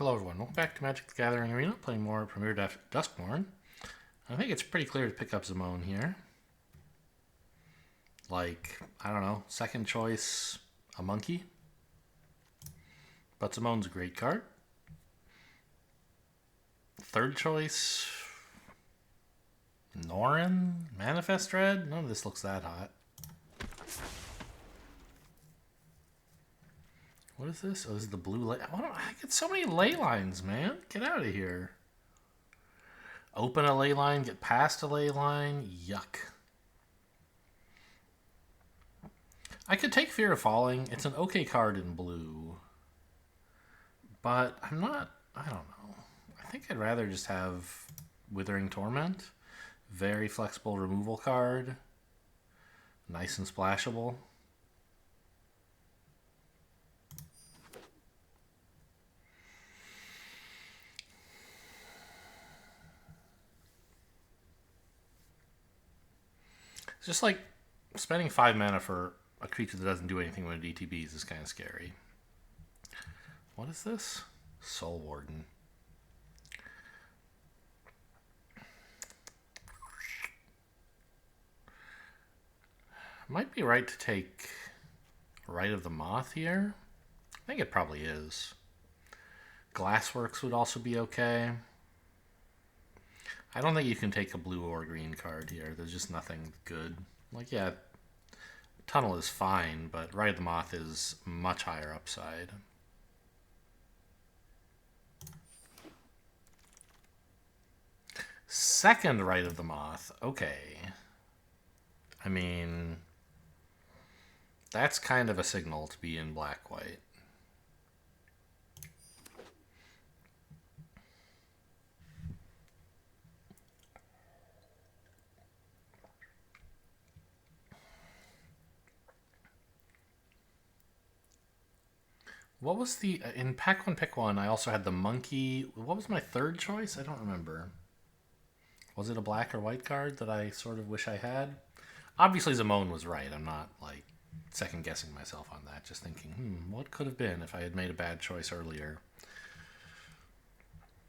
Hello everyone, welcome back to Magic the Gathering Arena, playing more Premier Duskmourn. I think it's pretty clear to pick up Zimone here. Like, I don't know, second choice, a monkey. But Zimone's a great card. Third choice, Norin, Manifest Red. None of this looks that hot. What is this? Oh, this is the blue ley. I get so many ley lines, man. Get out of here. Open a ley line, get past a ley line. Yuck. I could take Fear of Falling. It's an okay card in blue. But I'm not, I don't know. I think I'd rather just have Withering Torment. Very flexible removal card. Nice and splashable. It's just like spending 5 mana for a creature that doesn't do anything when it ETBs is kind of scary. What is this? Soul Warden. Might be right to take Rite of the Moth here. I think it probably is. Glassworks would also be okay. I don't think you can take a blue or green card here. There's just nothing good. Like, yeah, Tunnel is fine, but Rite of the Moth is much higher upside. Second Rite of the Moth. Okay. I mean, that's kind of a signal to be in black-white. What was the... In Pack 1, Pick 1, I also had the monkey... What was my third choice? I don't remember. Was it a black or white card that I sort of wish I had? Obviously, Zimone was right. I'm not, like, second-guessing myself on that. Just thinking, what could have been if I had made a bad choice earlier?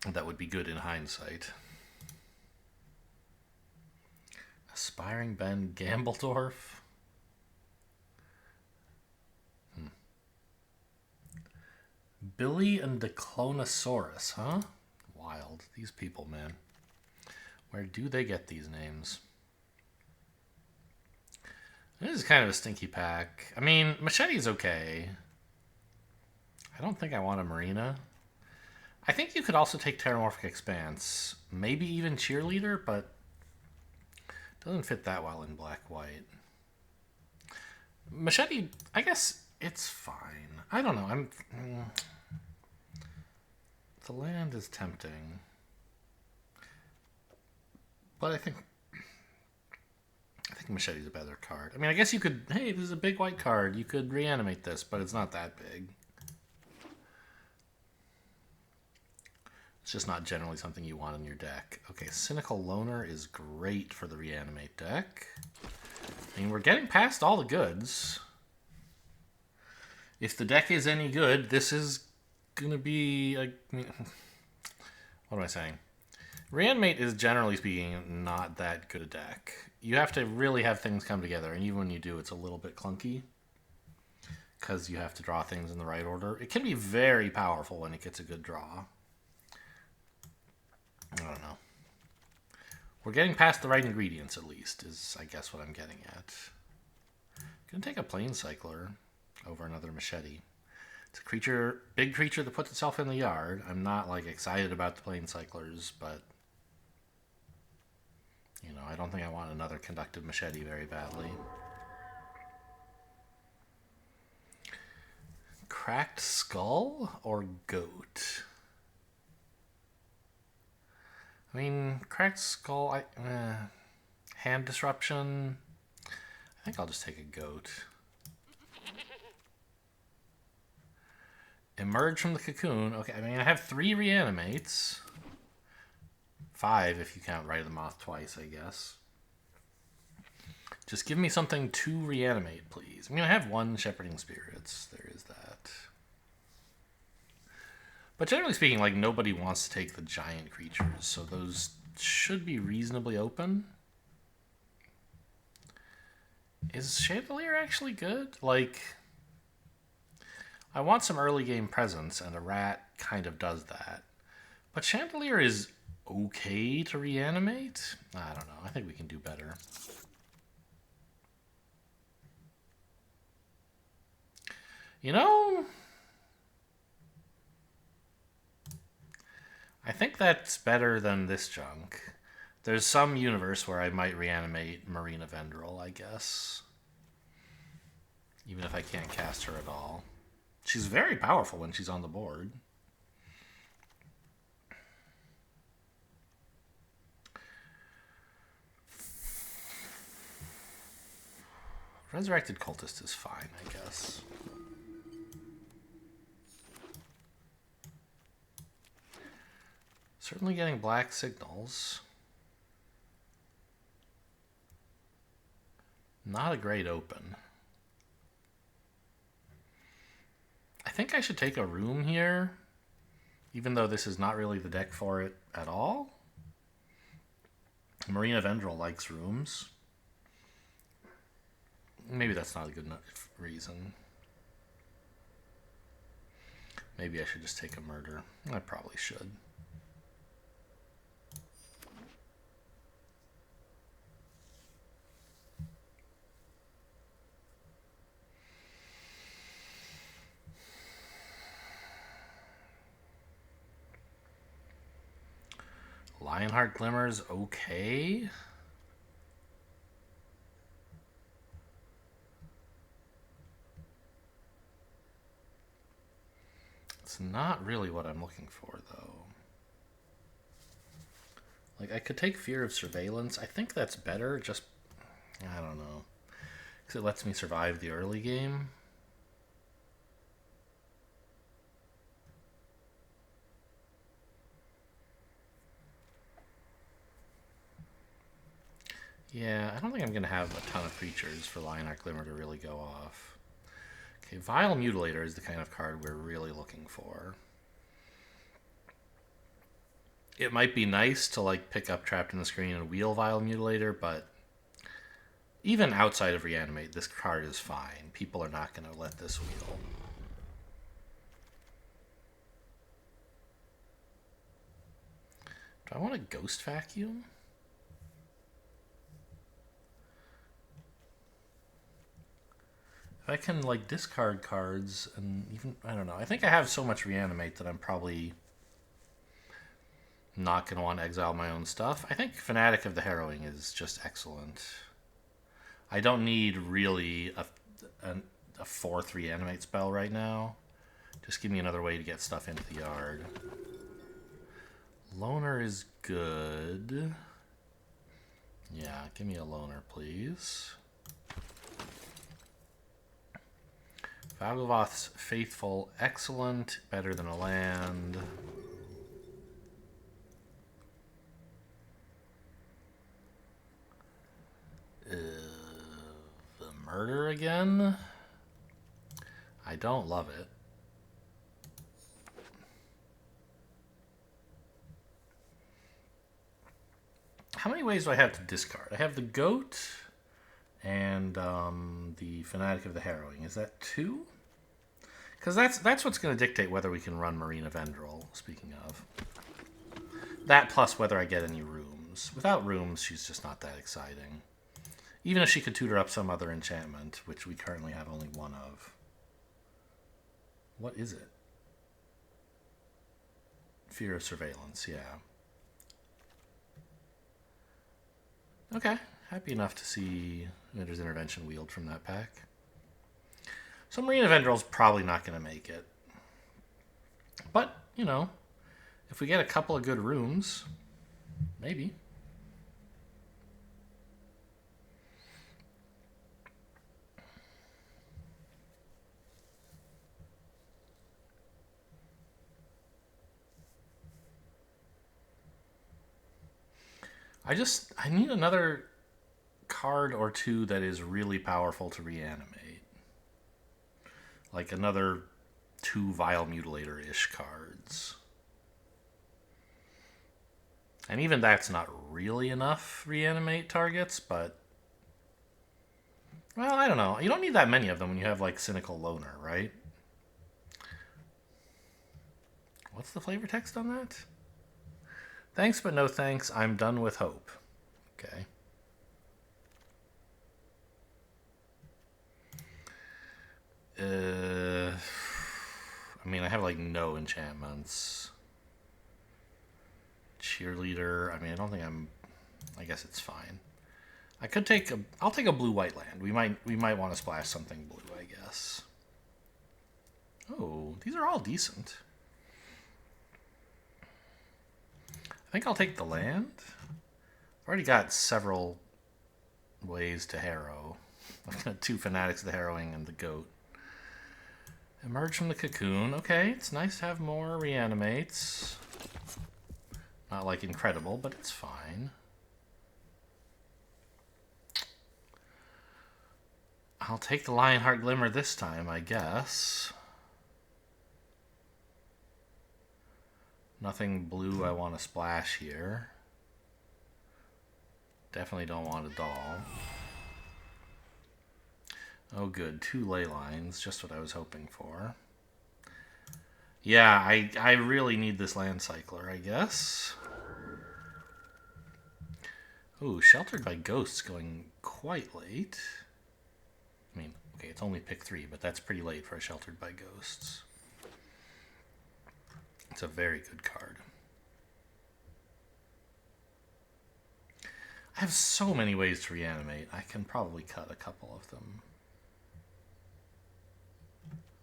That would be good in hindsight. Aspiring Ben Gambledorf. Billy and the Clonosaurus, huh? Wild. These people, man. Where do they get these names? This is kind of a stinky pack. I mean, Machete's okay. I don't think I want a Marina. I think you could also take Terramorphic Expanse. Maybe even Cheerleader, but it doesn't fit that well in black-white. Machete, I guess it's fine. I don't know. The land is tempting. But I think Machete's a better card. I mean, I guess you could... Hey, this is a big white card. You could reanimate this, but it's not that big. It's just not generally something you want in your deck. Okay, Cynical Loner is great for the reanimate deck. I mean, we're getting past all the goods. If the deck is any good, this is going to be... what am I saying? Reanimate is, generally speaking, not that good a deck. You have to really have things come together, and even when you do, it's a little bit clunky. Because you have to draw things in the right order. It can be very powerful when it gets a good draw. I don't know. We're getting past the right ingredients, at least, is, I guess, what I'm getting at. I'm going to take a Planecycler over another Machete. It's a creature, big creature that puts itself in the yard. I'm not, like, excited about the Planecyclers, but... You know, I don't think I want another Conductive Machete very badly. Cracked Skull or Goat? I mean, Cracked Skull, Hand Disruption. I think I'll just take a Goat. Emerge from the Cocoon. Okay, I mean, I have 3 reanimates. 5 if you count Rite of the Moth twice, I guess. Just give me something to reanimate, please. I mean, I have 1 Shepherding Spirits. There is that. But generally speaking, like, nobody wants to take the giant creatures, so those should be reasonably open. Is Chandelier actually good? Like, I want some early game presence, and a rat kind of does that. But Chandelier is okay to reanimate? I don't know. I think we can do better. You know, I think that's better than this junk. There's some universe where I might reanimate Marina Vendrell, I guess. Even if I can't cast her at all. She's very powerful when she's on the board. Resurrected Cultist is fine, I guess. Certainly getting black signals. Not a great open. I think I should take a room here, even though this is not really the deck for it at all. Marina Vendrell likes rooms. Maybe that's not a good enough reason. Maybe I should just take a murder. I probably should. Lionheart Glimmer's okay. It's not really what I'm looking for, though. Like, I could take Fear of Surveillance. I think that's better, just... I don't know. Because it lets me survive the early game. Yeah, I don't think I'm going to have a ton of creatures for Lionheart Glimmer to really go off. Okay, Vile Mutilator is the kind of card we're really looking for. It might be nice to, like, pick up Trapped in the Screen and wheel Vile Mutilator, but even outside of Reanimate, this card is fine. People are not going to let this wheel. Do I want a Ghost Vacuum? If I can, like, discard cards and even... I don't know. I think I have so much Reanimate that I'm probably not going to want to exile my own stuff. I think Fanatic of the Harrowing is just excellent. I don't need really a fourth Reanimate spell right now. Just give me another way to get stuff into the yard. Loner is good. Yeah, give me a Loner, please. Valgavoth's Faithful, excellent. Better than a land. The murder again? I don't love it. How many ways do I have to discard? I have the Goat and the Fanatic of the Harrowing. Is that 2? Because that's what's going to dictate whether we can run Marina Vendrell, speaking of. That plus whether I get any rooms. Without rooms, she's just not that exciting. Even if she could tutor up some other enchantment, which we currently have only one of. What is it? Fear of Surveillance, yeah. Okay, happy enough to see Vinder's Intervention wheeled from that pack. So Marina Vendrell's probably not going to make it. But, you know, if we get a couple of good rooms, maybe. I need another card or two that is really powerful to reanimate. Like another 2 Vile Mutilator-ish cards. And even that's not really enough reanimate targets, but... Well, I don't know. You don't need that many of them when you have, like, Cynical Loner, right? What's the flavor text on that? Thanks, but no thanks. I'm done with hope. Okay. I mean, I have, like, no enchantments. Cheerleader. I mean, I don't think I'm... I guess it's fine. I could take a... I'll take a blue-white land. We might want to splash something blue, I guess. Oh, these are all decent. I think I'll take the land. I've already got several ways to harrow. I've got 2 Fanatics of the Harrowing and the Goat. Emerge from the Cocoon. Okay, it's nice to have more reanimates. Not like incredible, but it's fine. I'll take the Lionheart Glimmer this time, I guess. Nothing blue I want to splash here. Definitely don't want a doll. Oh good, 2 ley lines, just what I was hoping for. Yeah, I really need this land cycler, I guess. Ooh, Sheltered by Ghosts going quite late. I mean, okay, it's only pick 3, but that's pretty late for a Sheltered by Ghosts. It's a very good card. I have so many ways to reanimate. I can probably cut a couple of them.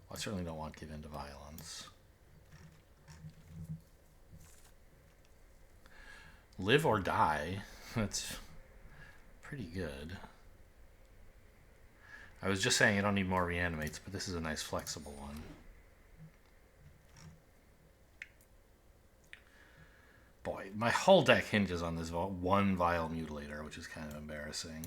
Well, I certainly don't want to give in to violence. Live or die. That's pretty good. I was just saying I don't need more reanimates, but this is a nice flexible one. Boy, my whole deck hinges on this one Vile Mutilator, which is kind of embarrassing.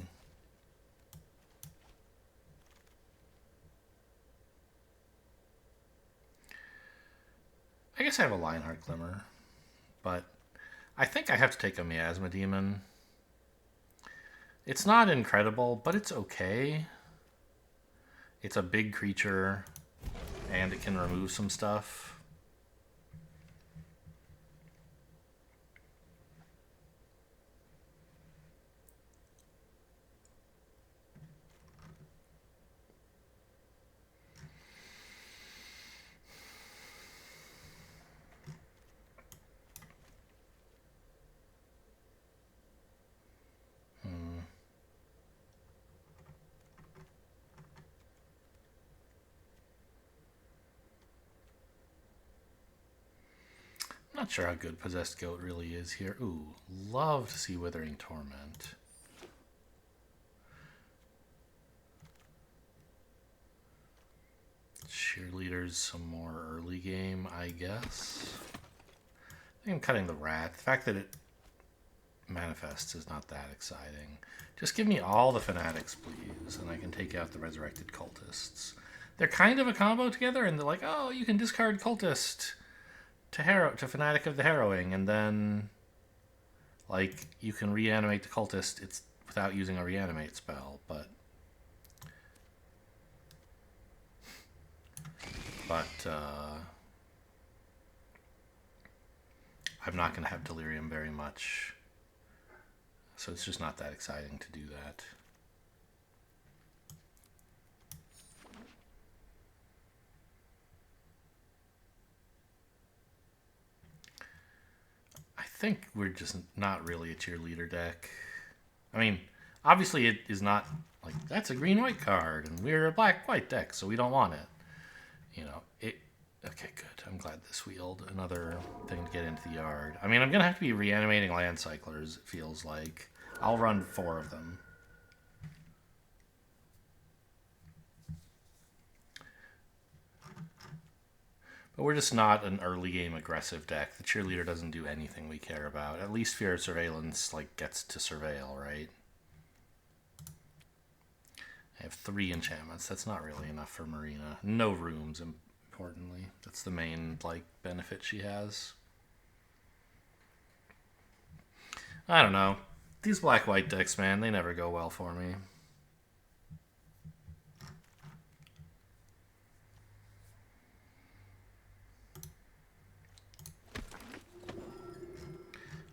I guess I have a Lionheart Glimmer, but I think I have to take a Miasma Demon. It's not incredible, but it's okay. It's a big creature, and it can remove some stuff. Not sure how good Possessed Goat really is here. Ooh, love to see Withering Torment. Cheerleaders some more early game, I guess. I think I'm cutting the Rat. The fact that it manifests is not that exciting. Just give me all the Fanatics, please, and I can take out the Resurrected Cultists. They're kind of a combo together, and they're like, oh, you can discard Cultist to Fanatic of the Harrowing, and then like you can reanimate the Cultist it's without using a reanimate spell, but I'm not going to have Delirium very much, so it's just not that exciting to do that. I think we're just not really a cheerleader deck. I mean, obviously it is not like that's a green-white card, and we're a black-white deck, so we don't want it. You know, it. Okay, good. I'm glad this wheeled another thing to get into the yard. I mean, I'm gonna have to be reanimating land cyclers. It feels like I'll run 4 of them. But we're just not an early game aggressive deck. The cheerleader doesn't do anything we care about. At least Fear of Surveillance like gets to surveil, right? I have 3 enchantments. That's not really enough for Marina. No rooms, importantly. That's the main like benefit she has. I don't know. These black-white decks, man, they never go well for me.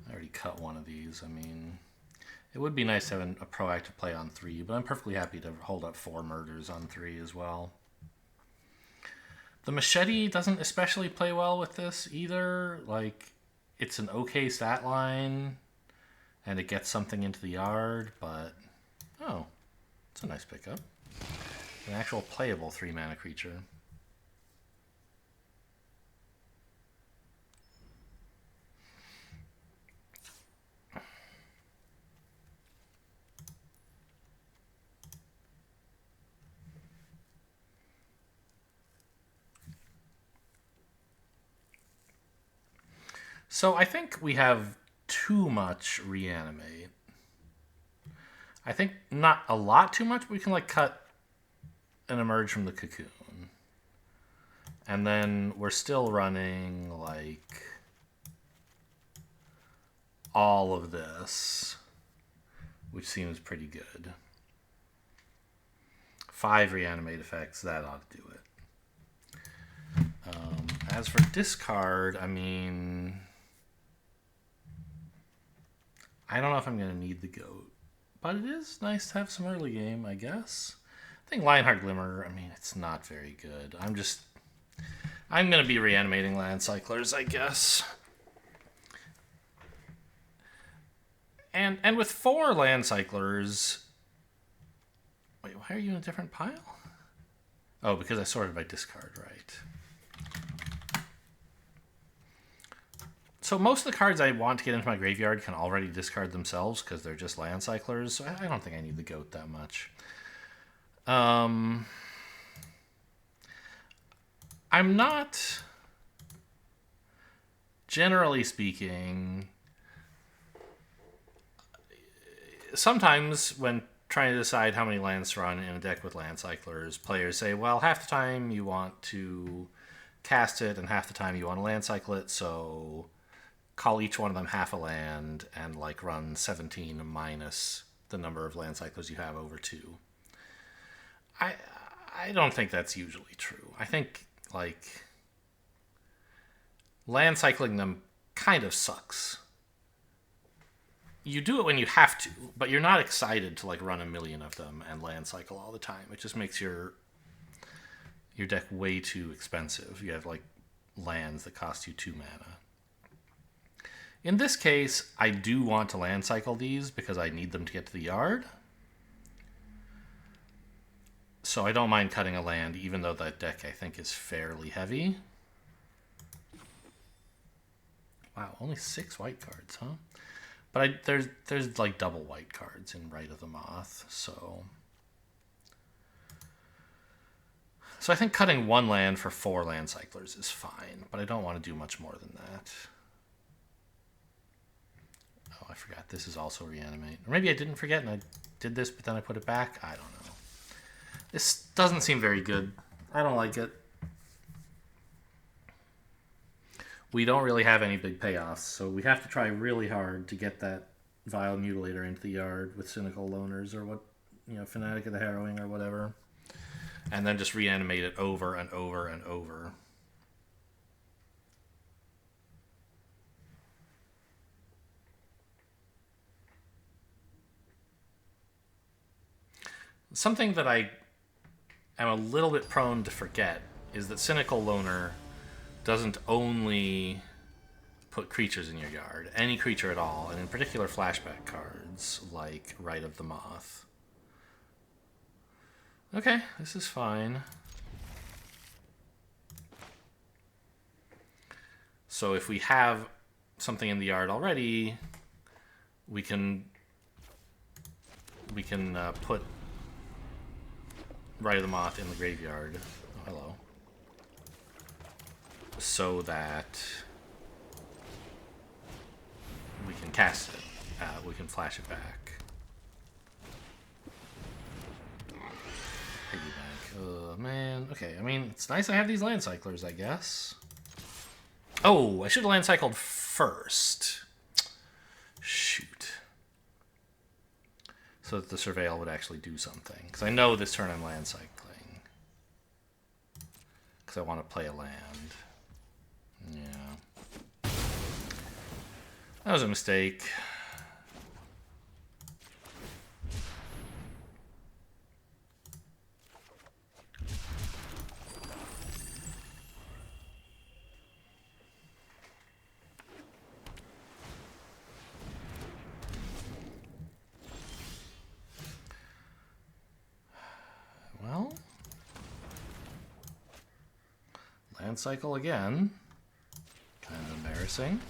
I already cut one of these. I mean, it would be nice to have a proactive play on 3, but I'm perfectly happy to hold up 4 murders on 3 as well. The machete doesn't especially play well with this either. Like, it's an okay stat line, and it gets something into the yard, but... Oh, it's a nice pickup. An actual playable 3-mana creature. So I think we have too much reanimate. I think not a lot too much, but we can like cut and emerge from the cocoon. And then we're still running like all of this, which seems pretty good. 5 reanimate effects, that ought to do it. As for discard, I mean, I don't know if I'm going to need the goat, but it is nice to have some early game, I guess. I think Lionheart Glimmer, I mean, it's not very good. I'm going to be reanimating land cyclers, I guess. And with 4 land cyclers... Wait, why are you in a different pile? Oh, because I sorted by discard, right. So most of the cards I want to get into my graveyard can already discard themselves because they're just land cyclers. So I don't think I need the goat that much. I'm not, generally speaking, sometimes when trying to decide how many lands to run in a deck with land cyclers, players say, well, half the time you want to cast it and half the time you want to land cycle it, so call each one of them half a land and like run 17 minus the number of land cyclers you have over 2. I don't think that's usually true. I think like land cycling them kind of sucks. You do it when you have to, but you're not excited to like run a million of them and land cycle all the time. It just makes your deck way too expensive. You have like lands that cost you 2 mana. In this case, I do want to land cycle these because I need them to get to the yard. So I don't mind cutting a land, even though that deck I think is fairly heavy. Wow, only 6 white cards, huh? But there's like double white cards in Rite of the Moth, so I think cutting 1 land for 4 land cyclers is fine, but I don't want to do much more than that. Oh, I forgot. This is also reanimate. Or maybe I didn't forget and I did this, but then I put it back. I don't know. This doesn't seem very good. I don't like it. We don't really have any big payoffs, so we have to try really hard to get that Vile Mutilator into the yard with Cynical Loners or what, Fanatic of the Harrowing or whatever. And then just reanimate it over and over and over. Something that I am a little bit prone to forget is that Cynical Loner doesn't only put creatures in your yard, any creature at all, and in particular flashback cards like Rite of the Moth. Okay, this is fine. So if we have something in the yard already, we can put Rite of the Moth in the graveyard. Oh, hello. So that we can cast it. We can flash it back. Piggyback. Oh, man. Okay, I mean, it's nice I have these land cyclers, I guess. Oh, I should have land cycled first. Shoot. so that the surveil would actually do something. Because I know this turn I'm land cycling. Because I want to play a land. Yeah. That was a mistake. Well, land cycle again. Kind of embarrassing.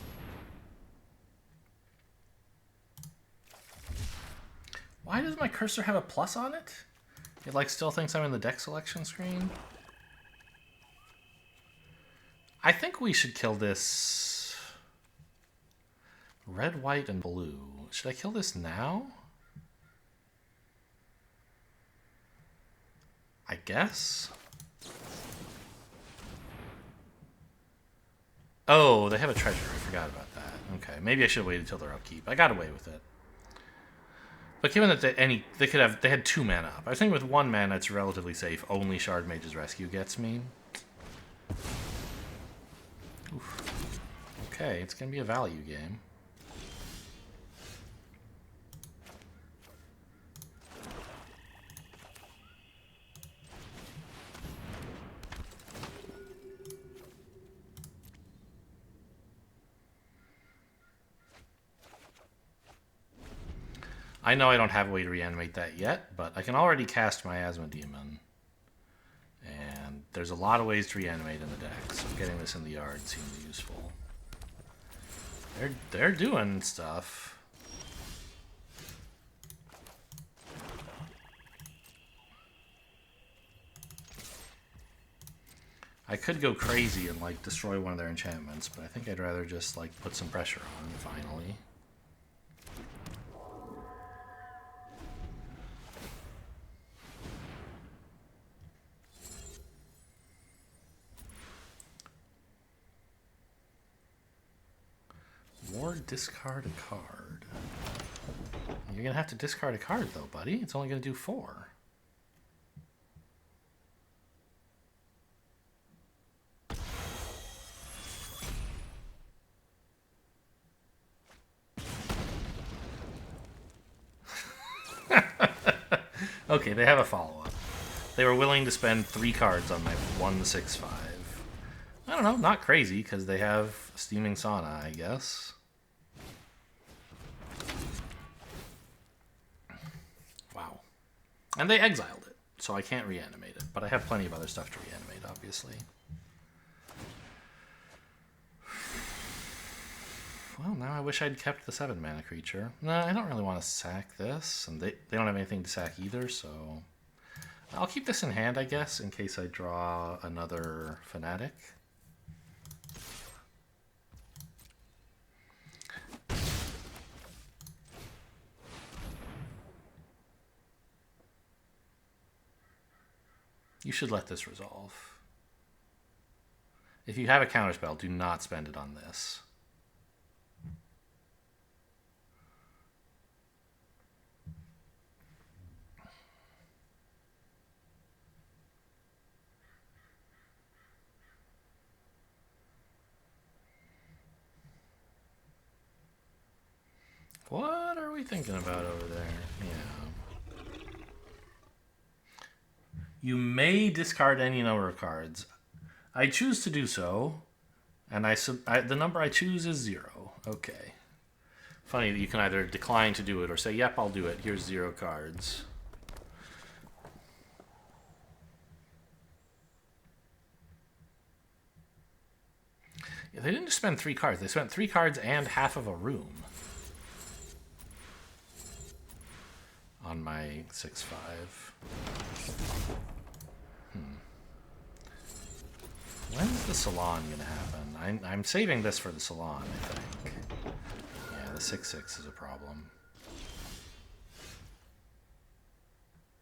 Why does my cursor have a plus on it? It like still thinks I'm in the deck selection screen. I think we should kill this red, white, and blue. Should I kill this now? I guess. Oh, they have a treasure. I forgot about that. Okay, maybe I should have waited until their upkeep. I got away with it. But given that they had 2 mana up. I think with 1 mana it's relatively safe. Only Shard Mage's Rescue gets me. Oof. Okay, it's gonna be a value game. I know I don't have a way to reanimate that yet, but I can already cast Miasma Demon. And there's a lot of ways to reanimate in the deck, so getting this in the yard seems useful. They're doing stuff. I could go crazy and like destroy one of their enchantments, but I think I'd rather just like put some pressure on finally. Or discard a card. You're gonna have to discard a card though, buddy. It's only gonna do 4. Okay, they have a follow-up. They were willing to spend 3 cards on my 1/6/5. I don't know, not crazy, because they have Steaming Sauna, I guess. Wow. And they exiled it, so I can't reanimate it. But I have plenty of other stuff to reanimate, obviously. Well, now I wish I'd kept the 7 mana creature. No, I don't really want to sack this, and they don't have anything to sack either, so... I'll keep this in hand, I guess, in case I draw another Fanatic. You should let this resolve. If you have a counterspell, do not spend it on this. What are we thinking about over there? Yeah. You may discard any number of cards. I choose to do so, and the number I choose is 0. Okay. Funny that you can either decline to do it or say, yep, I'll do it. Here's 0 cards. Yeah, they didn't just spend 3 cards. They spent 3 cards and half of a room on my 6/5. When's the Salon gonna happen? I'm saving this for the Salon, I think. Yeah, the 6/6 is a problem.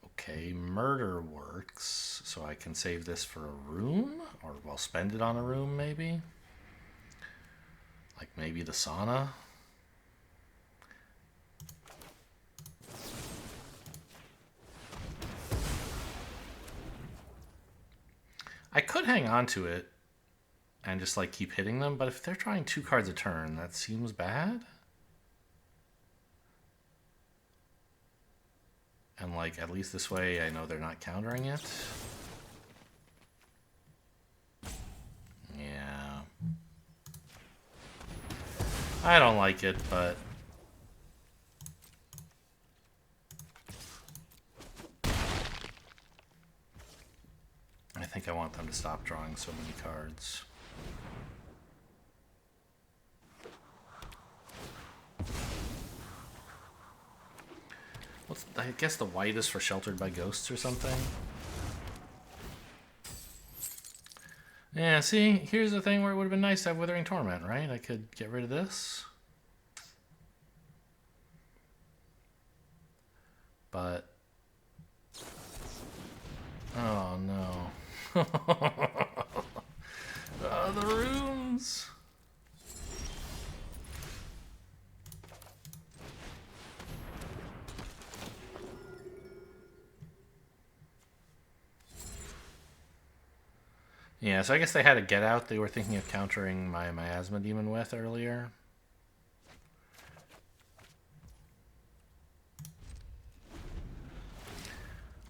Okay, Murder works, so I can save this for a room? Or, well, spend it on a room, maybe? Like, maybe the Sauna? could hang on to it and just like keep hitting them, but if they're drawing 2 cards a turn, that seems bad. And like, at least this way I know they're not countering it. Yeah. I don't like it, but... I think I want them to stop drawing so many cards. I guess the white is for Sheltered by Ghosts or something. Yeah, see, here's the thing where it would have been nice to have Withering Torment, right? I could get rid of this. But... oh, no. The runes! Yeah, so I guess they had a Get Out they were thinking of countering my Miasma Demon with earlier.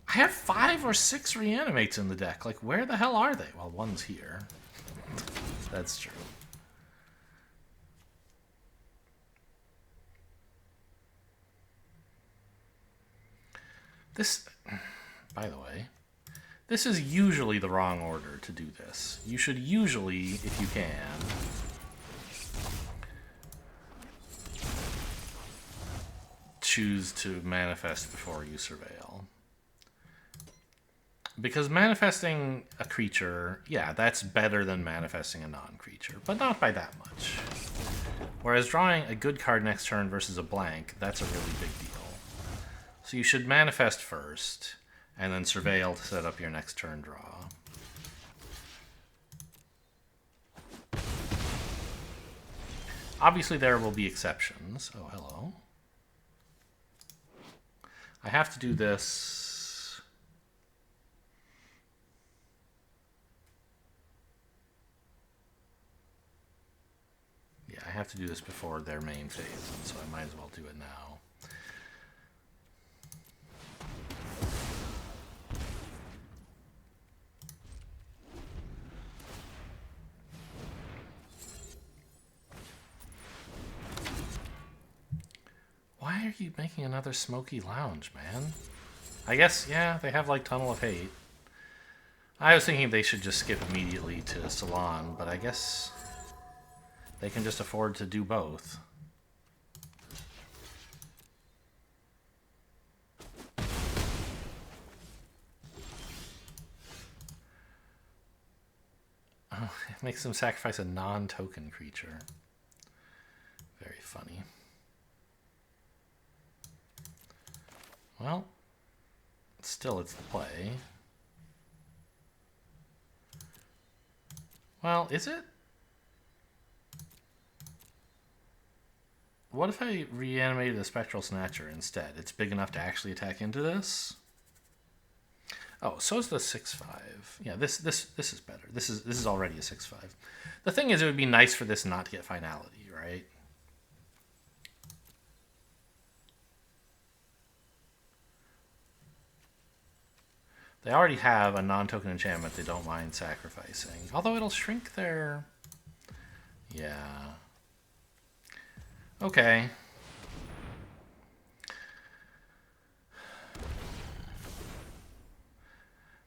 I have 5 or 6 Reanimates in the deck. Like, where the hell are they? Well, one's here. That's true. This, by the way, this is usually the wrong order to do this. You should usually, if you can, choose to manifest before you surveil. Because manifesting a creature, yeah, that's better than manifesting a non-creature, but not by that much. Whereas drawing a good card next turn versus a blank, that's a really big deal. So you should manifest first, and then surveil to set up your next turn draw. Obviously there will be exceptions. Oh, hello. I have to do this... yeah, I have to do this before their main phase, so I might as well do it now. Why are you making another Smoky Lounge, man? I guess, yeah, they have like Tunnel of Hate. I was thinking they should just skip immediately to Salon, but I guess they can just afford to do both. Oh, it makes them sacrifice a non-token creature. Very funny. Well, still it's the play. Well, is it? What if I reanimated a Spectral Snatcher instead? It's big enough to actually attack into this? Oh, so is the 6/5. Yeah, this is better. This is already a 6/5. The thing is, it would be nice for this not to get finality, right? They already have a non-token enchantment they don't mind sacrificing. Although it'll shrink their... yeah. Okay.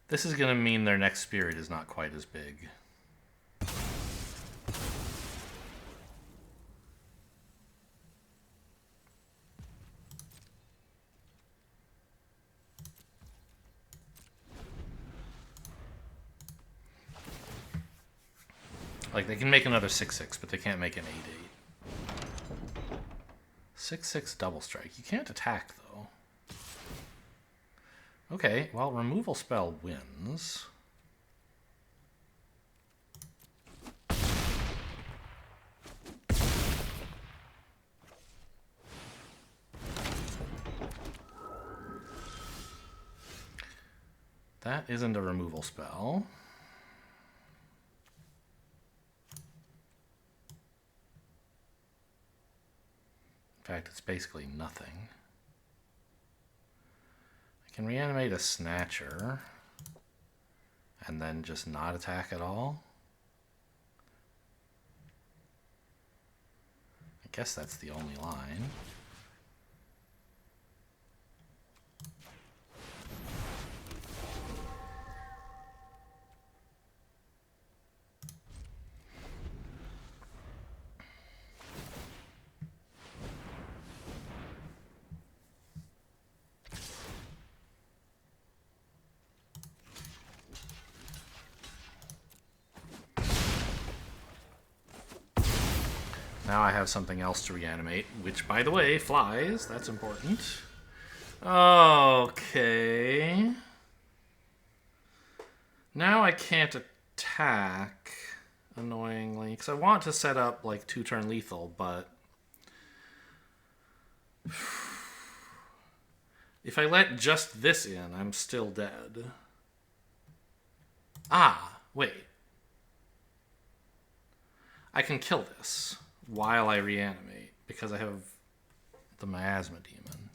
This is going to mean their next spirit is not quite as big. Like, they can make another 6/6, but they can't make an 8/8. 6/6 double strike. You can't attack, though. Okay, well, removal spell wins. That isn't a removal spell. fact, it's basically nothing. I can reanimate a Snatcher and then just not attack at all. I guess that's the only line. Now I have something else to reanimate, which, by the way, flies. That's important. Okay. Now I can't attack, annoyingly, because I want to set up, like, 2-turn lethal, but if I let just this in, I'm still dead. Ah, wait. I can kill this while I reanimate, because I have the miasma demon.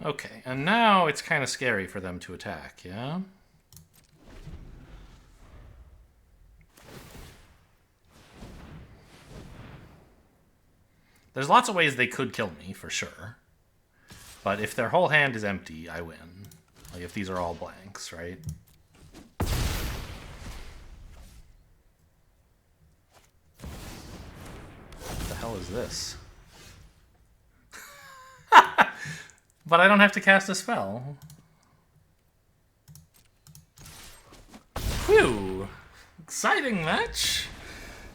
Okay, and now it's kind of scary for them to attack, yeah? There's lots of ways they could kill me, for sure. But if their whole hand is empty, I win. Like, if these are all blanks, right? What the hell is this? But I don't have to cast a spell. Phew! Exciting match!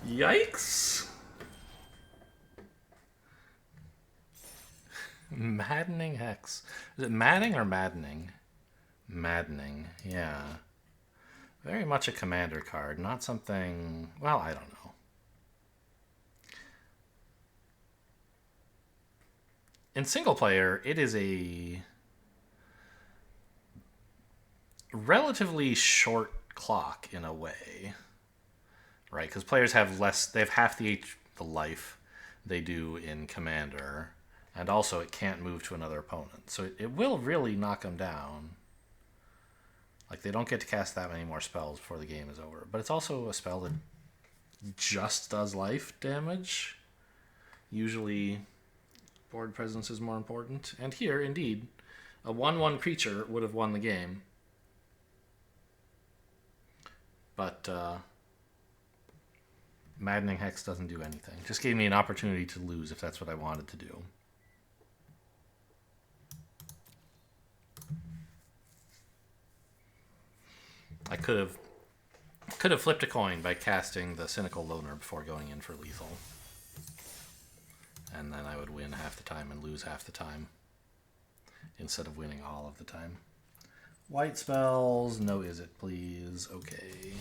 Yikes! Maddening Hex. Is it madding or maddening? Maddening, yeah. Very much a commander card, not something... Well, I don't know. In single player, it is a relatively short clock in a way, right? Because players have less, they have half the life they do in commander, and also it can't move to another opponent, so it will really knock them down. Like, they don't get to cast that many more spells before the game is over, but it's also a spell that just does life damage. Usually board presence is more important, and here, indeed, a 1/1 creature would have won the game. But Maddening Hex doesn't do anything. Just gave me an opportunity to lose if that's what I wanted to do. I could have flipped a coin by casting the Cynical Loner before going in for lethal. And then I would win half the time and lose half the time, instead of winning all of the time. White spells, no is it, please. Okay.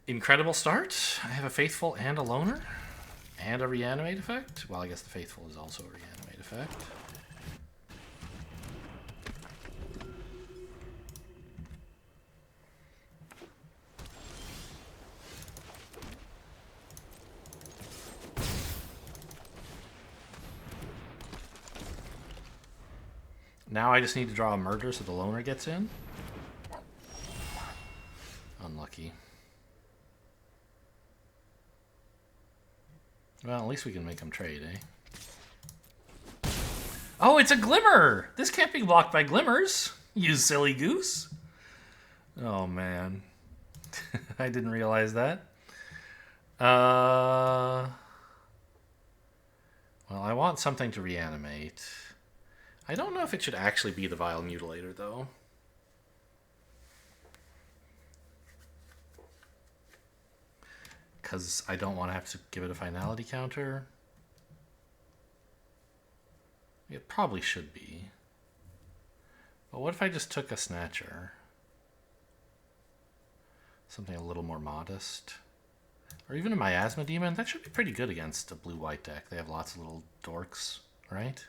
Incredible start. I have a Faithful and a Loner. And a Reanimate effect. Well, I guess the Faithful is also a Reanimate effect. Now I just need to draw a Murder so the Loner gets in. Unlucky. Well, at least we can make them trade, eh? Oh, it's a Glimmer! This can't be blocked by Glimmers, you silly goose. Oh, man. I didn't realize that. Well, I want something to reanimate. I don't know if it should actually be the Vile Mutilator, though. Because I don't want to have to give it a finality counter. It probably should be. But what if I just took a Snatcher? Something a little more modest. Or even a Miasma Demon. That should be pretty good against a blue-white deck. They have lots of little dorks, right?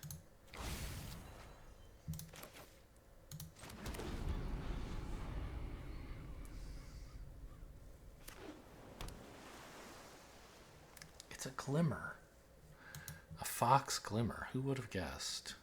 It's a Glimmer. A Fox Glimmer. Who would have guessed?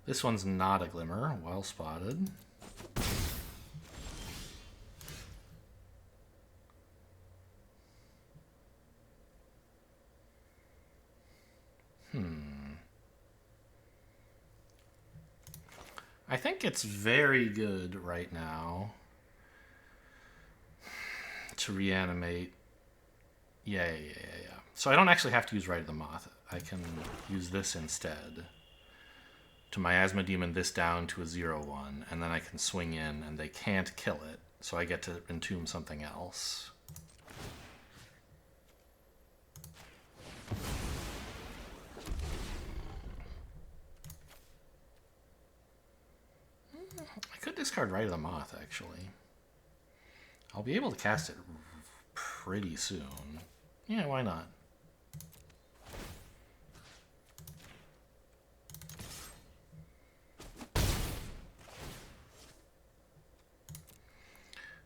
This one's not a Glimmer. Well spotted. I think it's very good right now to reanimate. Yeah. So I don't actually have to use Rite of the Moth. I can use this instead. To Miasma Demon this down to a 0/1, and then I can swing in and they can't kill it, so I get to entomb something else. I could discard Rite of the Moth, actually. I'll be able to cast it pretty soon. Yeah, why not?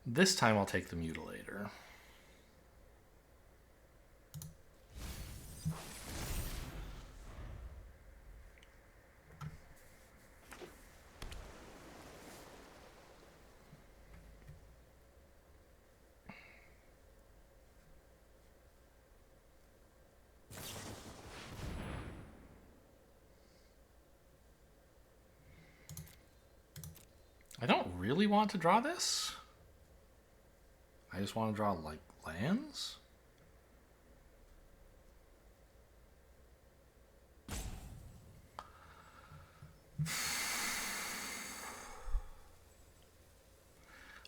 This time I'll take the Mutilator. I don't really want to draw this. I just want to draw, like, lands?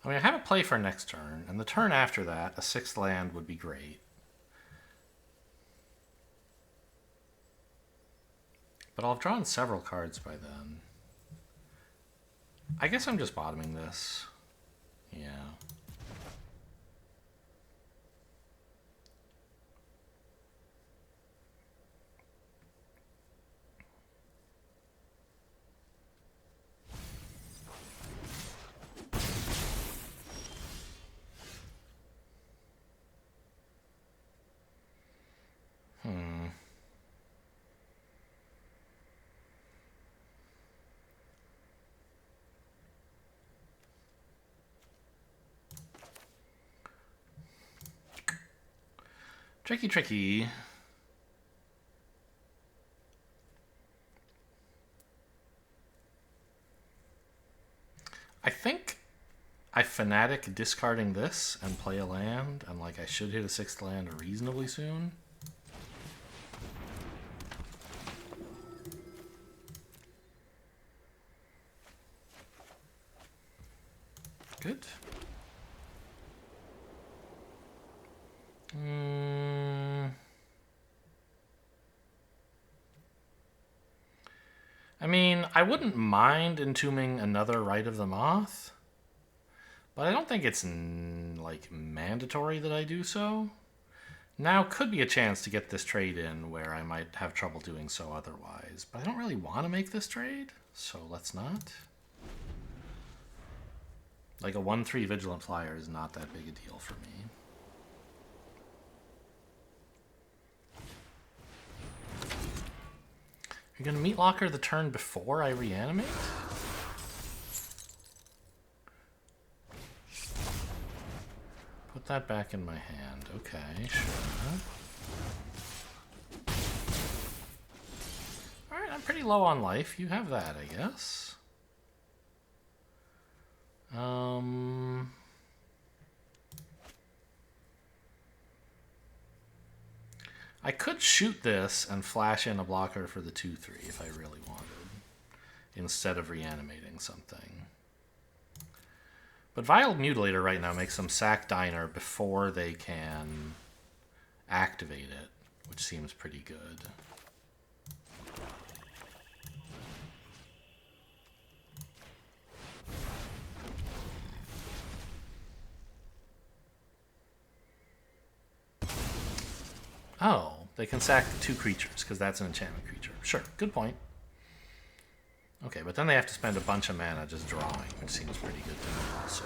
I mean, I have a play for next turn, and the turn after that, a 6th land would be great. But I'll have drawn several cards by then. I guess I'm just bottoming this. Yeah. Tricky. I think I Fanatic discarding this and play a land, and like I should hit a 6th land reasonably soon. Good. I mean, I wouldn't mind entombing another Rite of the Moth, but I don't think it's like mandatory that I do so. Now could be a chance to get this trade in where I might have trouble doing so otherwise, but I don't really want to make this trade, so let's not. Like a 1/3 Vigilant Flyer is not that big a deal for me. You're going to Meat Locker the turn before I reanimate? Put that back in my hand. Okay, sure. Alright, I'm pretty low on life. You have that, I guess. I could shoot this and flash in a blocker for the 2/3 if I really wanted, instead of reanimating something. But Vile Mutilator right now makes them sack Diner before they can activate it, which seems pretty good. Oh, they can sack 2 creatures because that's an enchantment creature. Sure, good point. Okay, but then they have to spend a bunch of mana just drawing, which seems pretty good to me also.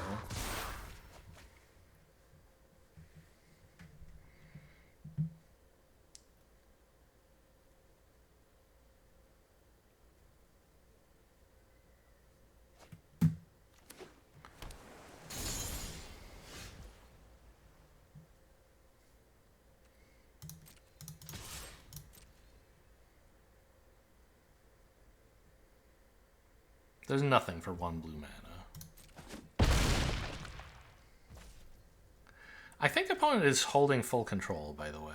There's nothing for 1 blue mana. I think opponent is holding full control, by the way.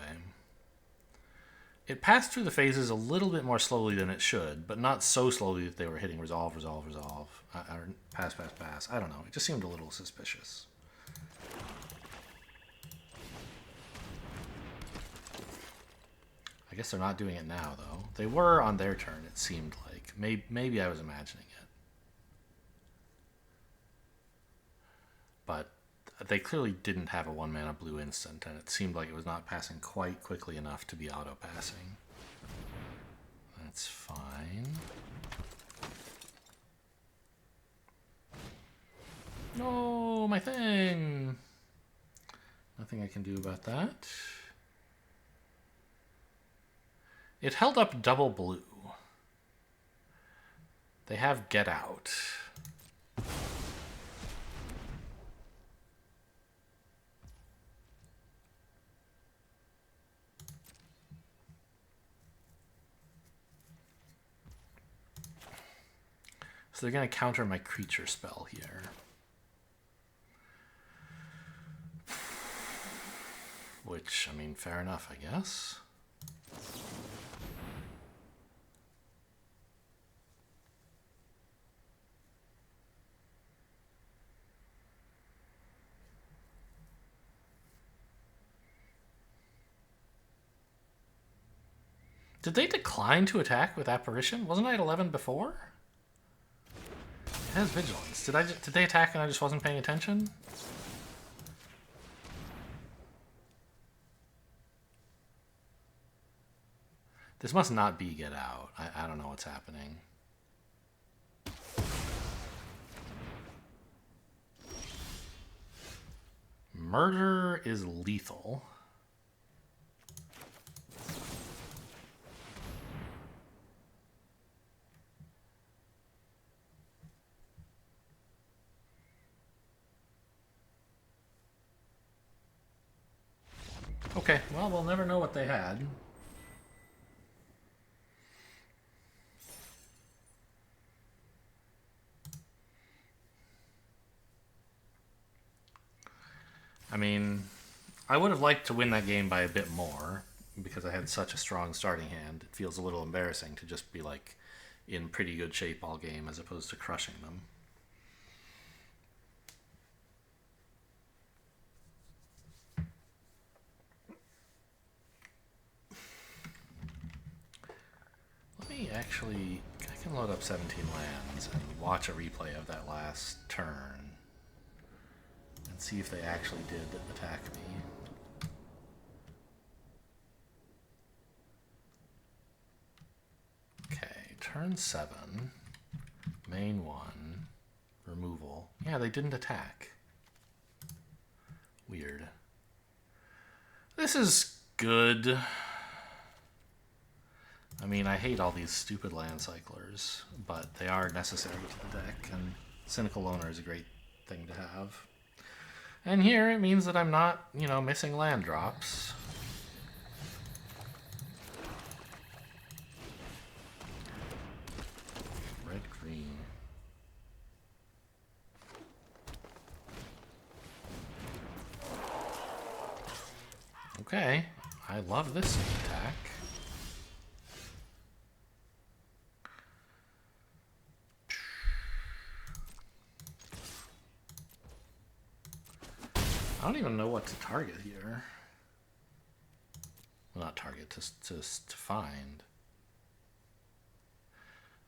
It passed through the phases a little bit more slowly than it should, but not so slowly that they were hitting resolve, resolve, resolve. Or pass, pass, pass. I don't know. It just seemed a little suspicious. I guess they're not doing it now, though. They were on their turn, it seemed like. Maybe I was imagining it. But they clearly didn't have a 1 mana blue instant, and it seemed like it was not passing quite quickly enough to be auto-passing. That's fine. No, my thing! Nothing I can do about that. It held up double blue. They have Get Out. So they're going to counter my creature spell here. Which, I mean, fair enough, I guess. Did they decline to attack with Apparition? Wasn't I at 11 before? It has Vigilance. Did they attack and I just wasn't paying attention? This must not be Get Out. I don't know what's happening. Murder is lethal. Okay, well, we'll never know what they had. I mean, I would have liked to win that game by a bit more because I had such a strong starting hand. It feels a little embarrassing to just be like in pretty good shape all game as opposed to crushing them. Actually, I can load up 17 lands and watch a replay of that last turn and see if they actually did attack me. Okay, turn 7, main 1, removal. Yeah, they didn't attack. Weird. This is good. I mean, I hate all these stupid land cyclers, but they are necessary to the deck, and Cynical Loner is a great thing to have. And here, it means that I'm not, you know, missing land drops. Red, green. Okay. I love this attack. I don't even know what to target here. Well, not target, to find.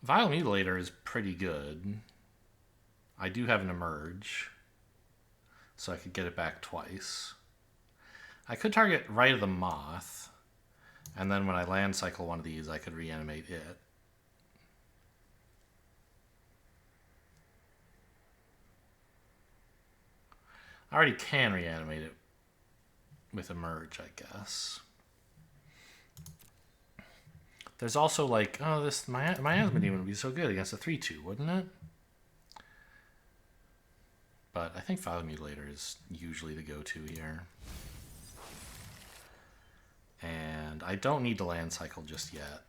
Vile Mutilator is pretty good. I do have an emerge, so I could get it back twice. I could target Rite of the Moth, and then when I land cycle one of these, I could reanimate it. I already can reanimate it with emerge, I guess. There's also like, oh, this Miasma Demon would be so good against a 3/2, wouldn't it? But I think Vile Mutilator is usually the go-to here. And I don't need to land cycle just yet.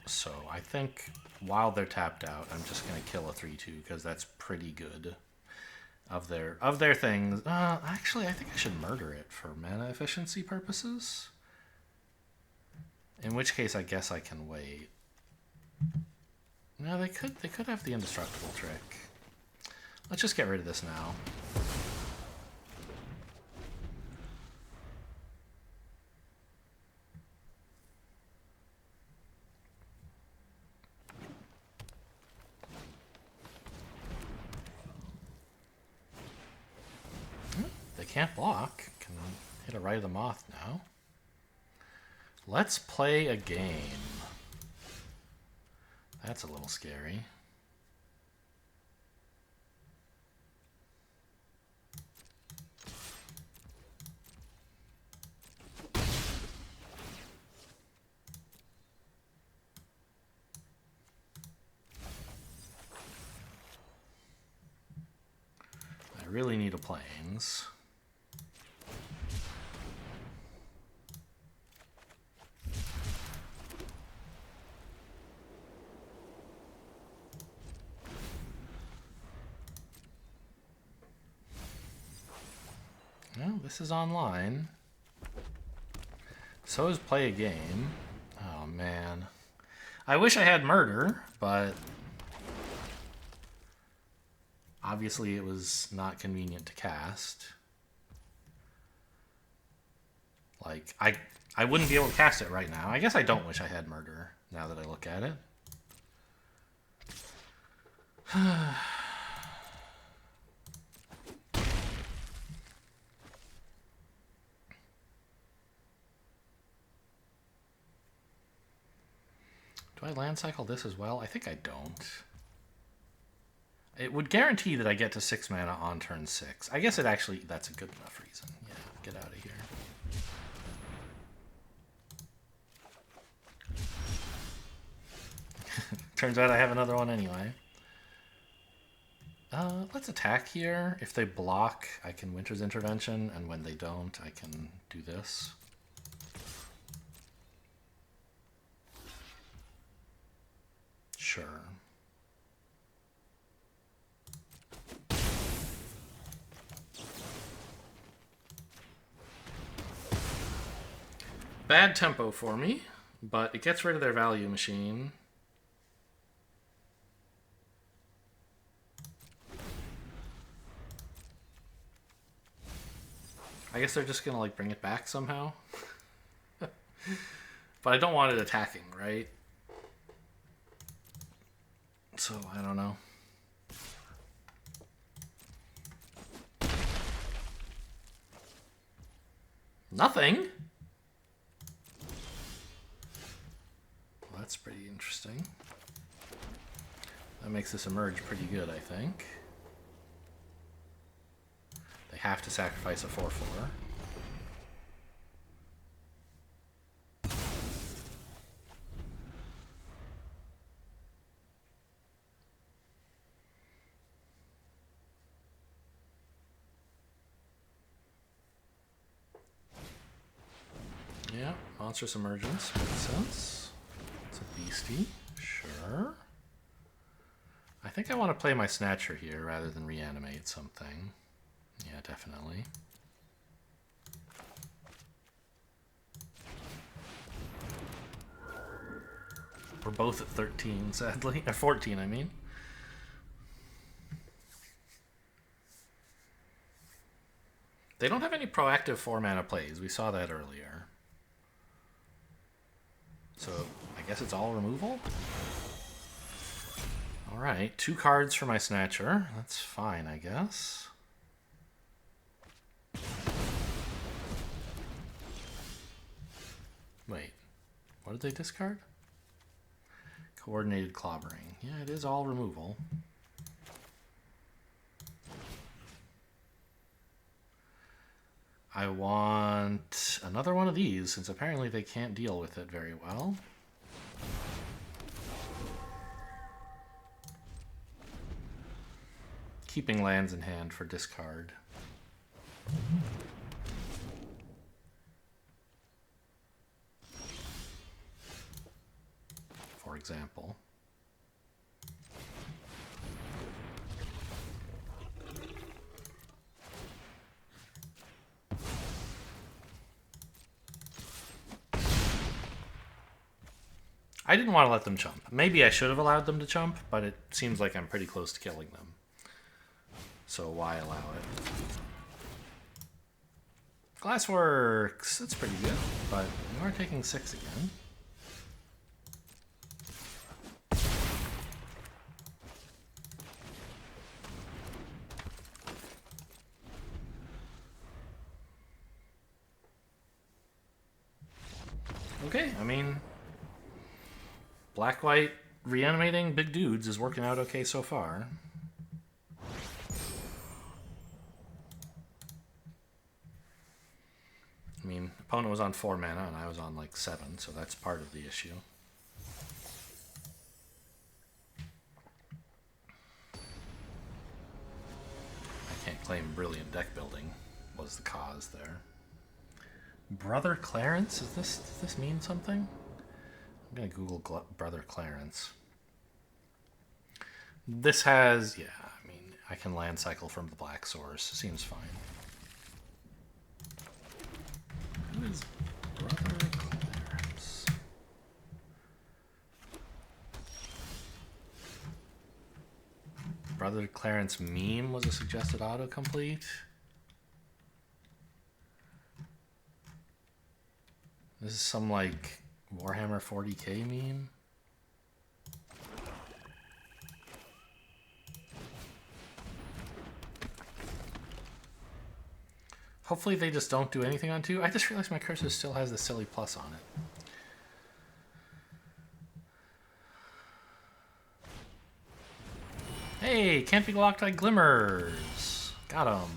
So I think while they're tapped out, I'm just going to kill a 3/2 because that's pretty good. Of their things. Actually, I think I should murder it for mana efficiency purposes. In which case, I guess I can wait. No, they could have the indestructible trick. Let's just get rid of this now. They can't block. Can hit a Rite of the Moth now. Let's play a game. That's a little scary. I really need a plains. Well, this is online. So is play a game. Oh, man. I wish I had murder, but obviously it was not convenient to cast. Like, I wouldn't be able to cast it right now. I guess I don't wish I had murder, now that I look at it. Do I land cycle this as well? I think I don't. It would guarantee that I get to 6 mana on turn 6. I guess it actually, that's a good enough reason. Yeah, get out of here. Turns out I have another one anyway. Let's attack here. If they block, I can Winter's Intervention, and when they don't, I can do this. Sure. Bad tempo for me, but it gets rid of their value machine. I guess they're just gonna like bring it back somehow. But I don't want it attacking, right? So, I don't know. Nothing? Well, that's pretty interesting. That makes this emerge pretty good, I think. They have to sacrifice a 4/4. Yeah, monstrous emergence makes sense. It's a beastie, sure. I think I want to play my Snatcher here rather than reanimate something. Yeah, definitely. We're both at 13, sadly. Or 14, I mean. They don't have any proactive 4-mana plays. We saw that earlier. So, I guess it's all removal? Alright, 2 cards for my Snatcher. That's fine, I guess. Wait, what did they discard? Coordinated Clobbering. Yeah, it is all removal. I want another one of these, since apparently they can't deal with it very well. Keeping lands in hand for discard. For example. I didn't want to let them chump. Maybe I should have allowed them to chump, but it seems like I'm pretty close to killing them. So why allow it? Glassworks, that's pretty good, but we are taking 6 again. Okay, I mean, black-white reanimating big dudes is working out okay so far. I mean, opponent was on 4 mana and I was on like 7, so that's part of the issue. I can't claim brilliant deck building was the cause there. Brother Clarence? Does this mean something? I'm gonna Google Brother Clarence. This has, yeah, I mean, I can land cycle from the black source. Seems fine. Who is Brother Clarence? Brother Clarence meme was a suggested autocomplete. This is some like Warhammer 40k meme. Hopefully they just don't do anything on 2. I just realized my cursor still has the silly plus on it. Hey, can't be blocked by glimmers. Got him.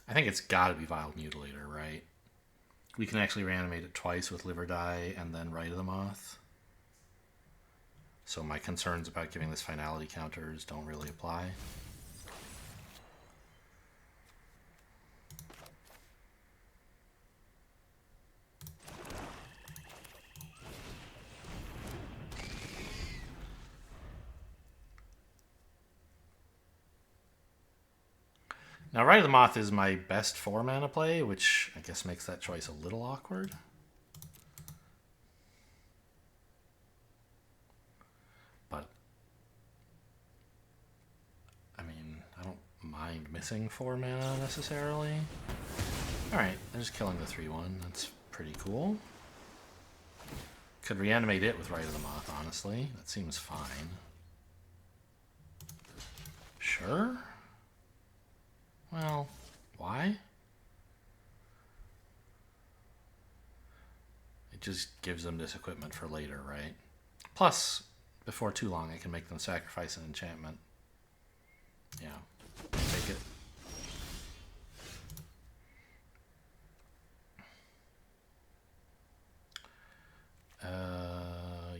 I think it's gotta be Vile Mutilator, right? We can actually reanimate it twice with Live or Die and then Rite of the Moth. So my concerns about giving this finality counters don't really apply. Now, Rite of the Moth is my best 4-mana play, which I guess makes that choice a little awkward. But, I mean, I don't mind missing 4 mana necessarily. Alright, they're just killing the 3-1. That's pretty cool. Could reanimate it with Rite of the Moth, honestly. That seems fine. Sure. Well, why? It just gives them this equipment for later, right? Plus, before too long, I can make them sacrifice an enchantment. Yeah, take it.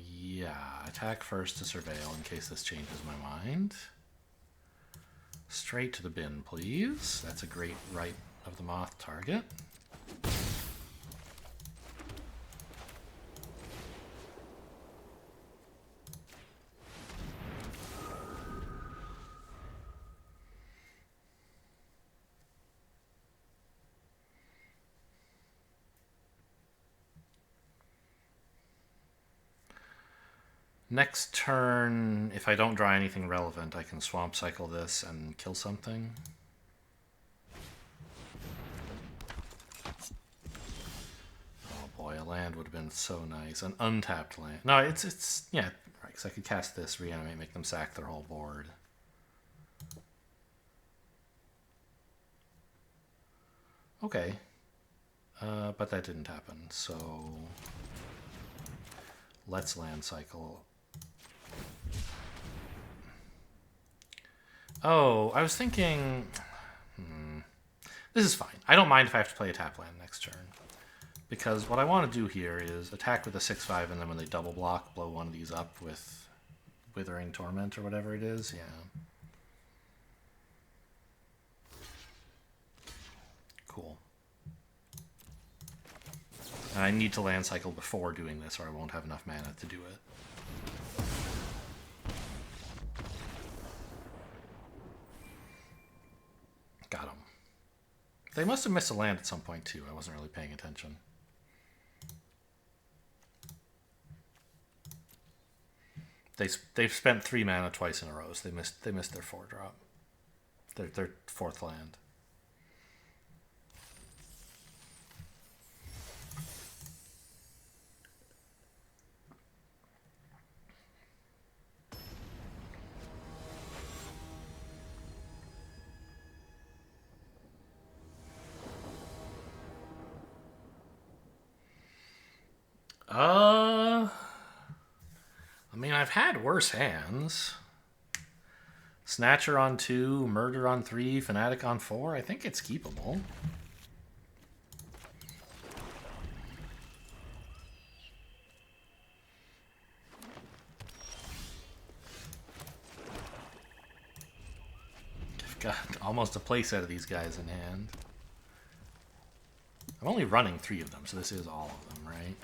Yeah, attack first to surveil in case this changes my mind. Straight to the bin, please. That's a great right of the moth target. Next turn, if I don't draw anything relevant, I can swamp cycle this and kill something. Oh boy, a land would have been so nice. An untapped land. No, it's yeah, right, because I could cast this, reanimate, make them sack their whole board. Okay. But that didn't happen, so let's land cycle. Oh, I was thinking... This is fine. I don't mind if I have to play a tap land next turn. Because what I want to do here is attack with a 6/5, and then when they double block, blow one of these up with Withering Torment or whatever it is. Yeah. Cool. And I need to land cycle before doing this, or I won't have enough mana to do it. Got him. They must have missed a land at some point too. I wasn't really paying attention. They've spent 3 mana twice in a row. So they missed their 4-drop. Their 4th land. I mean, I've had worse hands. Snatcher on 2, Murder on 3, Fanatic on 4. I think it's keepable. I've got almost a playset of these guys in hand. I'm only running 3 of them, so this is all of them, right?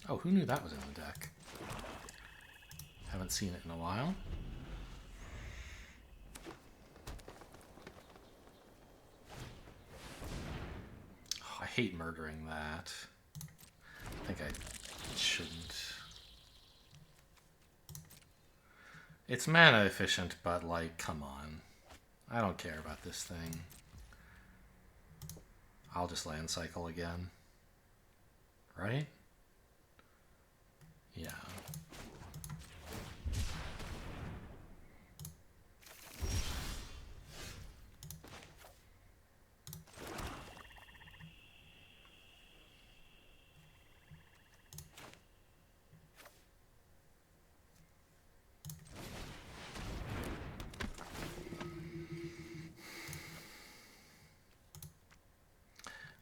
Oh, who knew that was in the deck? Haven't seen it in a while. Oh, I hate murdering that. I think I shouldn't. It's mana efficient, but like, come on. I don't care about this thing. I'll just land cycle again. Right? Yeah.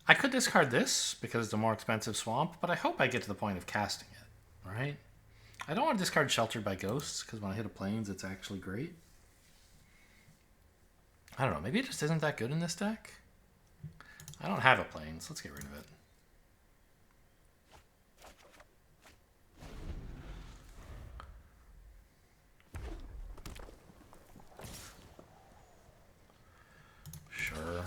I could discard this because it's a more expensive swamp, but I hope I get to the point of casting it, right? I don't want to discard Sheltered by Ghosts, because when I hit a Plains, it's actually great. I don't know, maybe it just isn't that good in this deck? I don't have a Plains, let's get rid of it. Sure.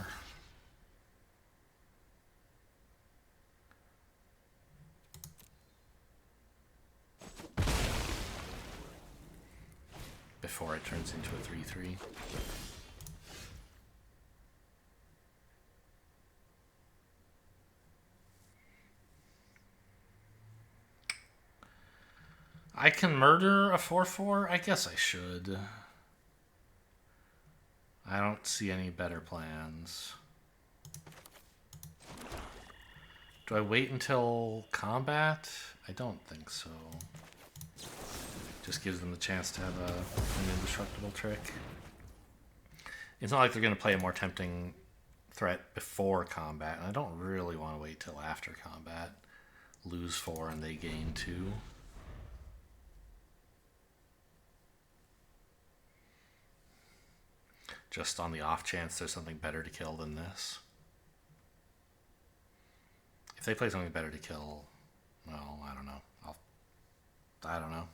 Before it turns into a 3/3. I can murder a 4/4? I guess I should. I don't see any better plans. Do I wait until combat? I don't think so. Just gives them the chance to have an indestructible trick. It's not like they're going to play a more tempting threat before combat, and I don't really want to wait till after combat. lose 4 and they gain 2. Just on the off chance there's something better to kill than this. If they play something better to kill, well, I don't know. I don't know.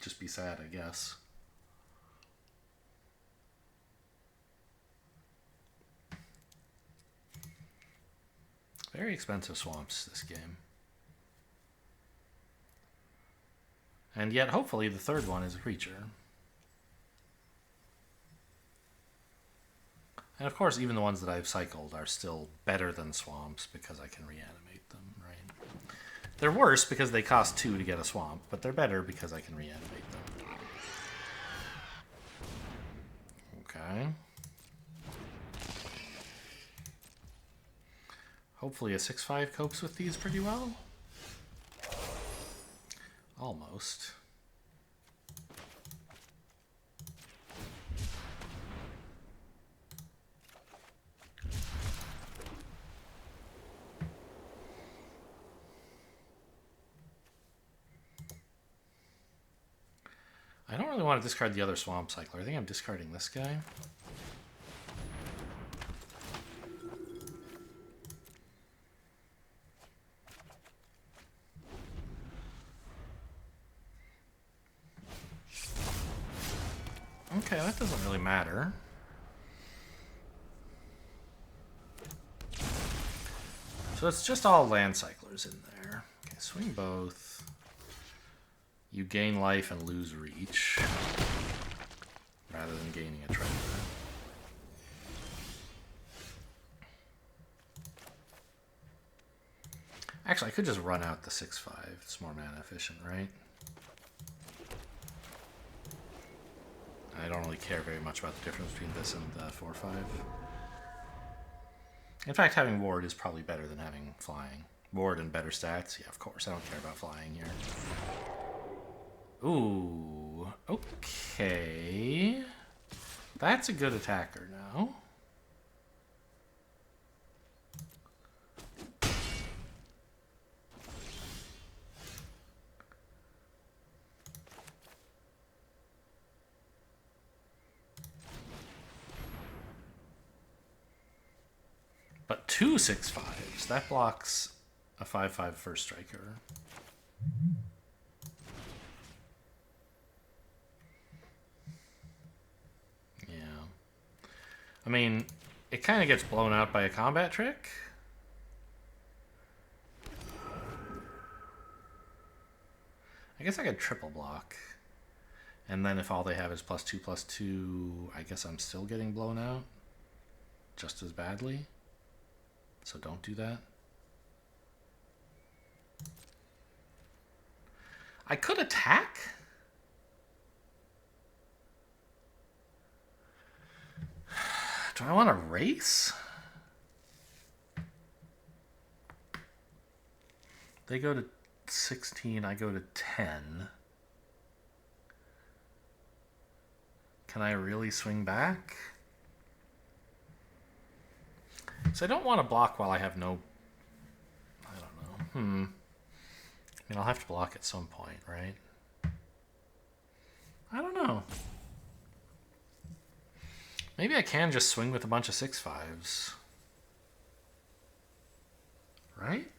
Just be sad, I guess. Very expensive swamps, this game. And yet, hopefully, the third one is a creature. And of course, even the ones that I've cycled are still better than swamps because I can reanimate them, right? They're worse because they cost 2 to get a swamp, but they're better because I can reanimate them. Okay. Hopefully a 6/5 copes with these pretty well. Almost. I don't really want to discard the other swamp cycler. I think I'm discarding this guy. Okay, that doesn't really matter. So it's just all land cyclers in there. Okay, swing both. You gain life and lose reach, rather than gaining a treasure. Actually, I could just run out the 6/5. It's more mana efficient, right? I don't really care very much about the difference between this and the 4/5. In fact, having ward is probably better than having flying. Ward and better stats? Yeah, of course. I don't care about flying here. Ooh, okay. That's a good attacker now. But 2 6/5s. That blocks a 5/5 first striker. I mean, it kind of gets blown out by a combat trick. I guess I could triple block. And then if all they have is +2/+2, I guess I'm still getting blown out just as badly. So don't do that. I could attack. Do I want to race? They go to 16, I go to 10. Can I really swing back? So I don't want to block while I have no... I don't know. I mean, I'll have to block at some point, right? I don't know. Maybe I can just swing with a bunch of 6/5s. Right?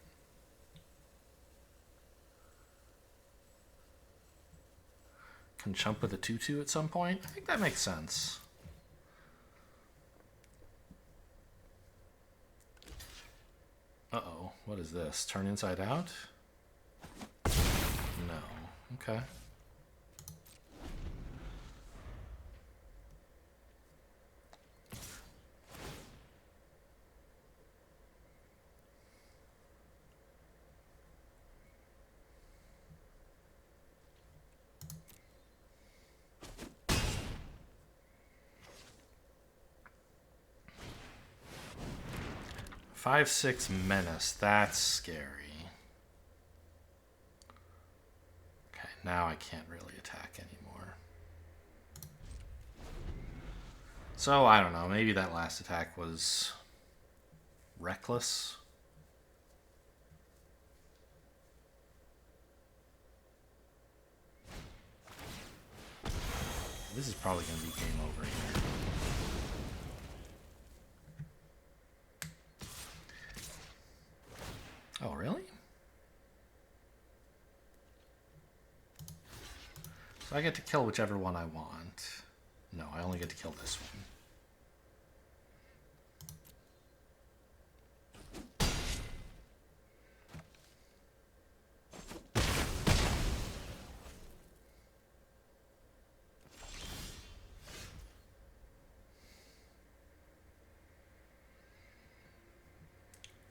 Can chump with a 2/2 at some point. I think that makes sense. Uh-oh. What is this? Turn inside out? No. Okay. Five, 6 menace. That's scary. Okay, now I can't really attack anymore. So, I don't know. Maybe that last attack was reckless. This is probably going to be game over here. Oh, really? So I get to kill whichever one I want. No, I only get to kill this one.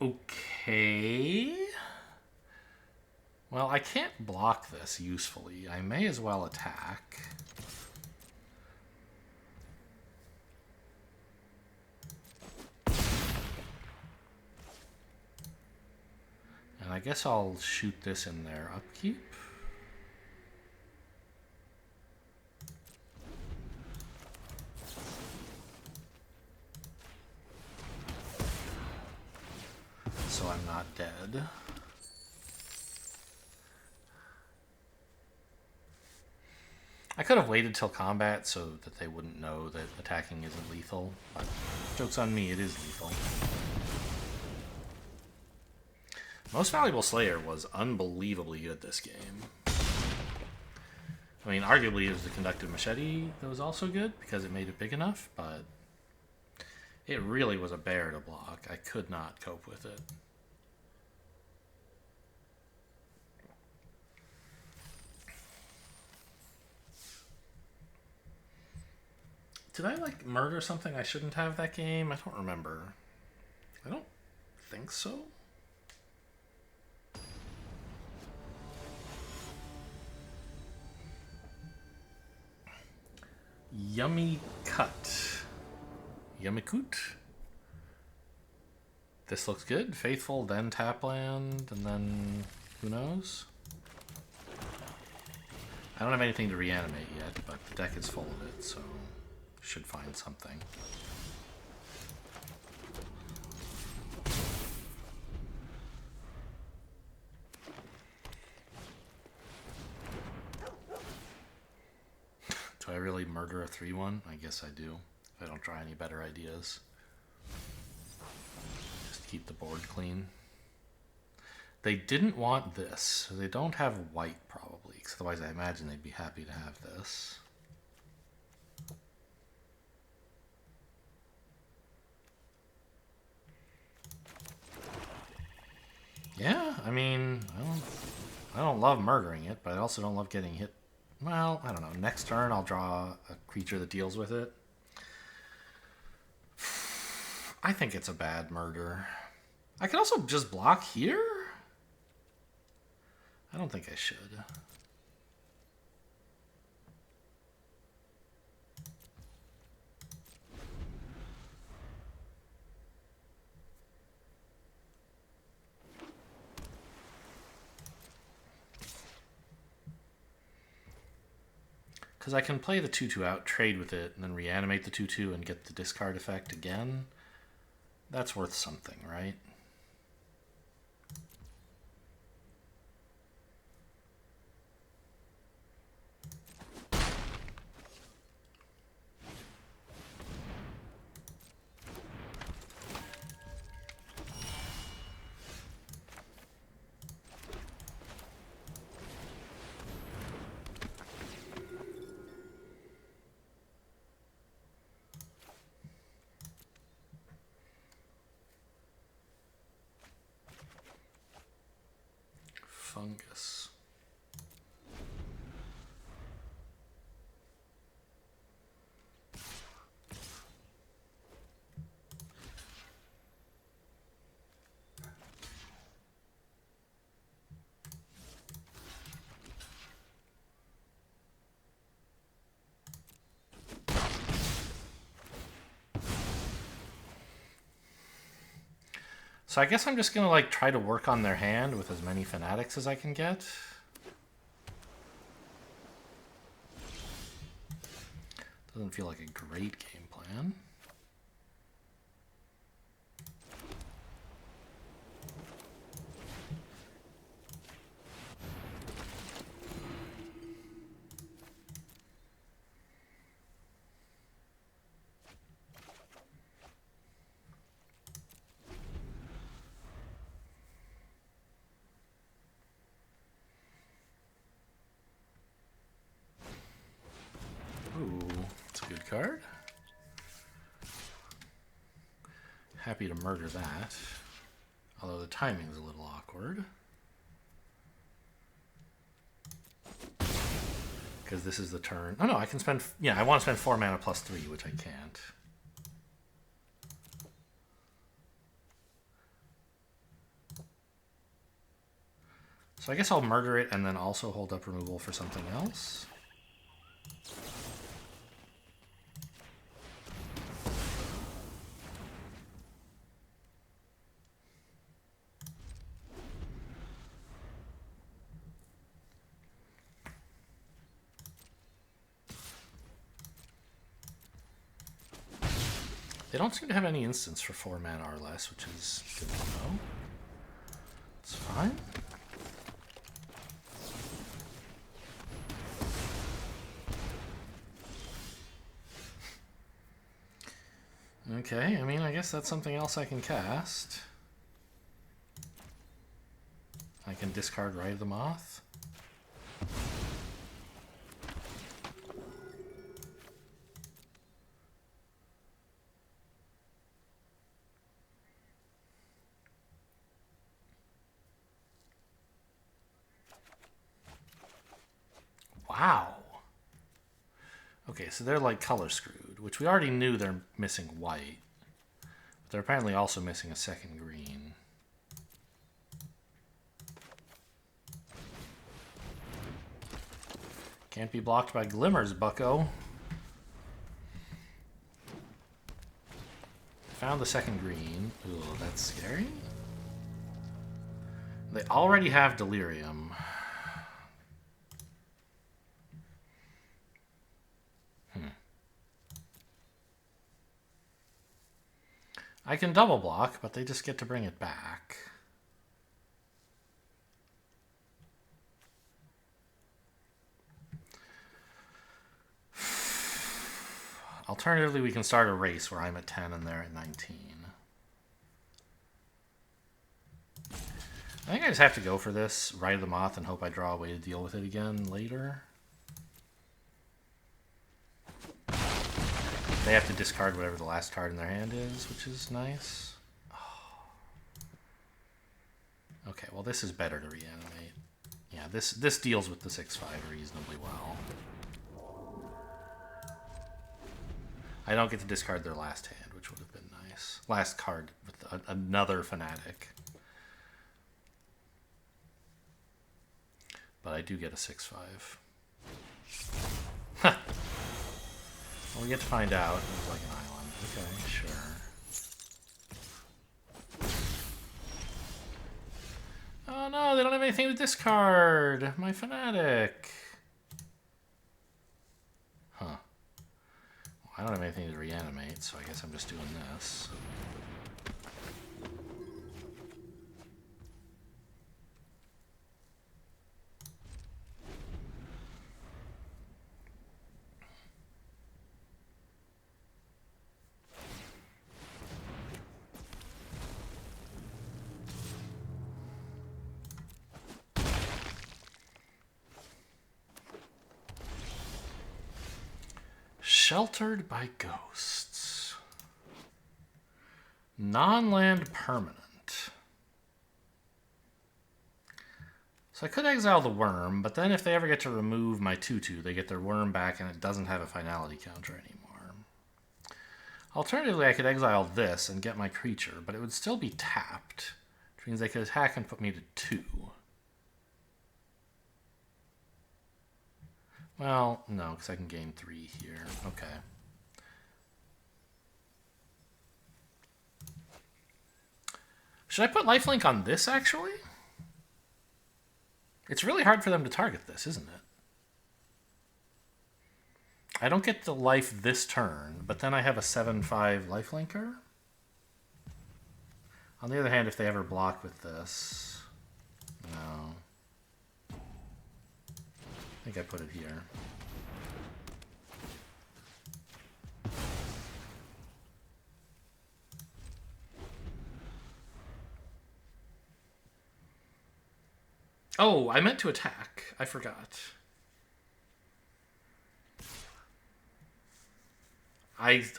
Okay. Well, I can't block this usefully. I may as well attack. And I guess I'll shoot this in their upkeep. So I'm not dead. I could have waited till combat so that they wouldn't know that attacking isn't lethal, but joke's on me, it is lethal. Most Valuable Slayer was unbelievably good this game. I mean, arguably it was the Conductive Machete that was also good because it made it big enough, but it really was a bear to block. I could not cope with it. Did I, like, murder something I shouldn't have that game? I don't remember. I don't think so. Yummy Cut. Yummikut. This looks good. Faithful, then Tapland, and then who knows? I don't have anything to reanimate yet, but the deck is full of it, so should find something. Do I really murder a 3/1? I guess I do, if I don't try any better ideas. Just keep the board clean. They didn't want this, so they don't have white probably, because otherwise I imagine they'd be happy to have this. Yeah, I mean, I don't love murdering it, but I also don't love getting hit. Well, I don't know. Next turn, I'll draw a creature that deals with it. I think it's a bad murder. I can also just block here? I don't think I should. Because I can play the 2/2 out, trade with it, and then reanimate the 2/2 and get the discard effect again. That's worth something, right? Fungus. So I guess I'm just gonna like try to work on their hand with as many fanatics as I can get. Doesn't feel like a great game plan. That's a good card. Happy to murder that. Although the timing's a little awkward. Because this is the turn. Oh no, I can spend... Yeah, I want to spend 4 mana plus 3, which I can't. So I guess I'll murder it and then also hold up removal for something else. They don't seem to have any instants for 4 mana or less, which is good to know. It's fine. Okay, I mean, I guess that's something else I can cast. I can discard Ride of the Moth. Wow. Okay, so they're like color screwed, which we already knew they're missing white. But they're apparently also missing a second green. Can't be blocked by glimmers, bucko. Found the second green. Ooh, that's scary. They already have delirium. I can double block, but they just get to bring it back. Alternatively, we can start a race where I'm at 10 and they're at 19. I think I just have to go for this, Ride the Moth, and hope I draw a way to deal with it again later. They have to discard whatever the last card in their hand is, which is nice. Oh. Okay, well this is better to reanimate. Yeah, this deals with the 6/5 reasonably well. I don't get to discard their last hand, which would have been nice. Last card with another Fanatic. But I do get a 6/5. Well, we get to find out. It's like an island. Okay, sure. Oh no, they don't have anything to discard. My Fanatic. Huh. Well, I don't have anything to reanimate, so I guess I'm just doing this. Sheltered by Ghosts. Non-land permanent. So I could exile the worm, but then if they ever get to remove my 2/2, they get their worm back and it doesn't have a finality counter anymore. Alternatively, I could exile this and get my creature, but it would still be tapped, which means they could attack and put me to 2. Well, no, because I can gain 3 here. Okay. Should I put lifelink on this, actually? It's really hard for them to target this, isn't it? I don't get the life this turn, but then I have a 7/5 lifelinker. On the other hand, if they ever block with this... No. I think I put it here. Oh, I meant to attack. I forgot. I just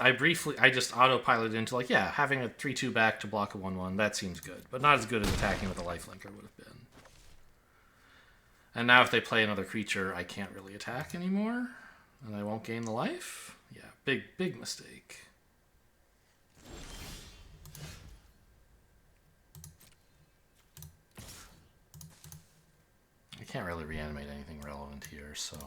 autopiloted into like, yeah, having a 3/2 back to block a 1/1, that seems good, but not as good as attacking with a lifelinker would have been. And now if they play another creature, I can't really attack anymore, and I won't gain the life. Yeah, big mistake. I can't really reanimate anything relevant here, so...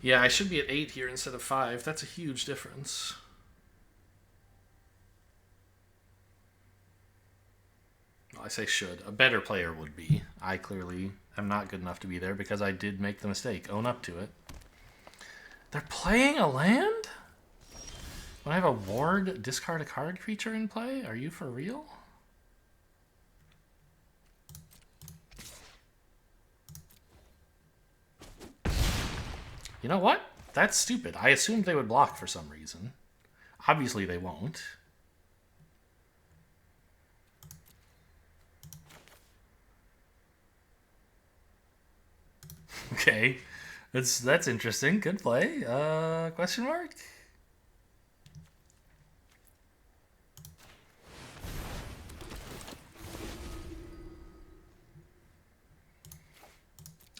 Yeah, I should be at 8 here instead of 5. That's a huge difference. Well, I say should. A better player would be. I clearly am not good enough to be there because I did make the mistake. Own up to it. They're playing a land? When I have a ward, discard a card creature in play? Are you for real? You know what? That's stupid. I assumed they would block for some reason. Obviously they won't. Okay. That's interesting. Good play. Question mark?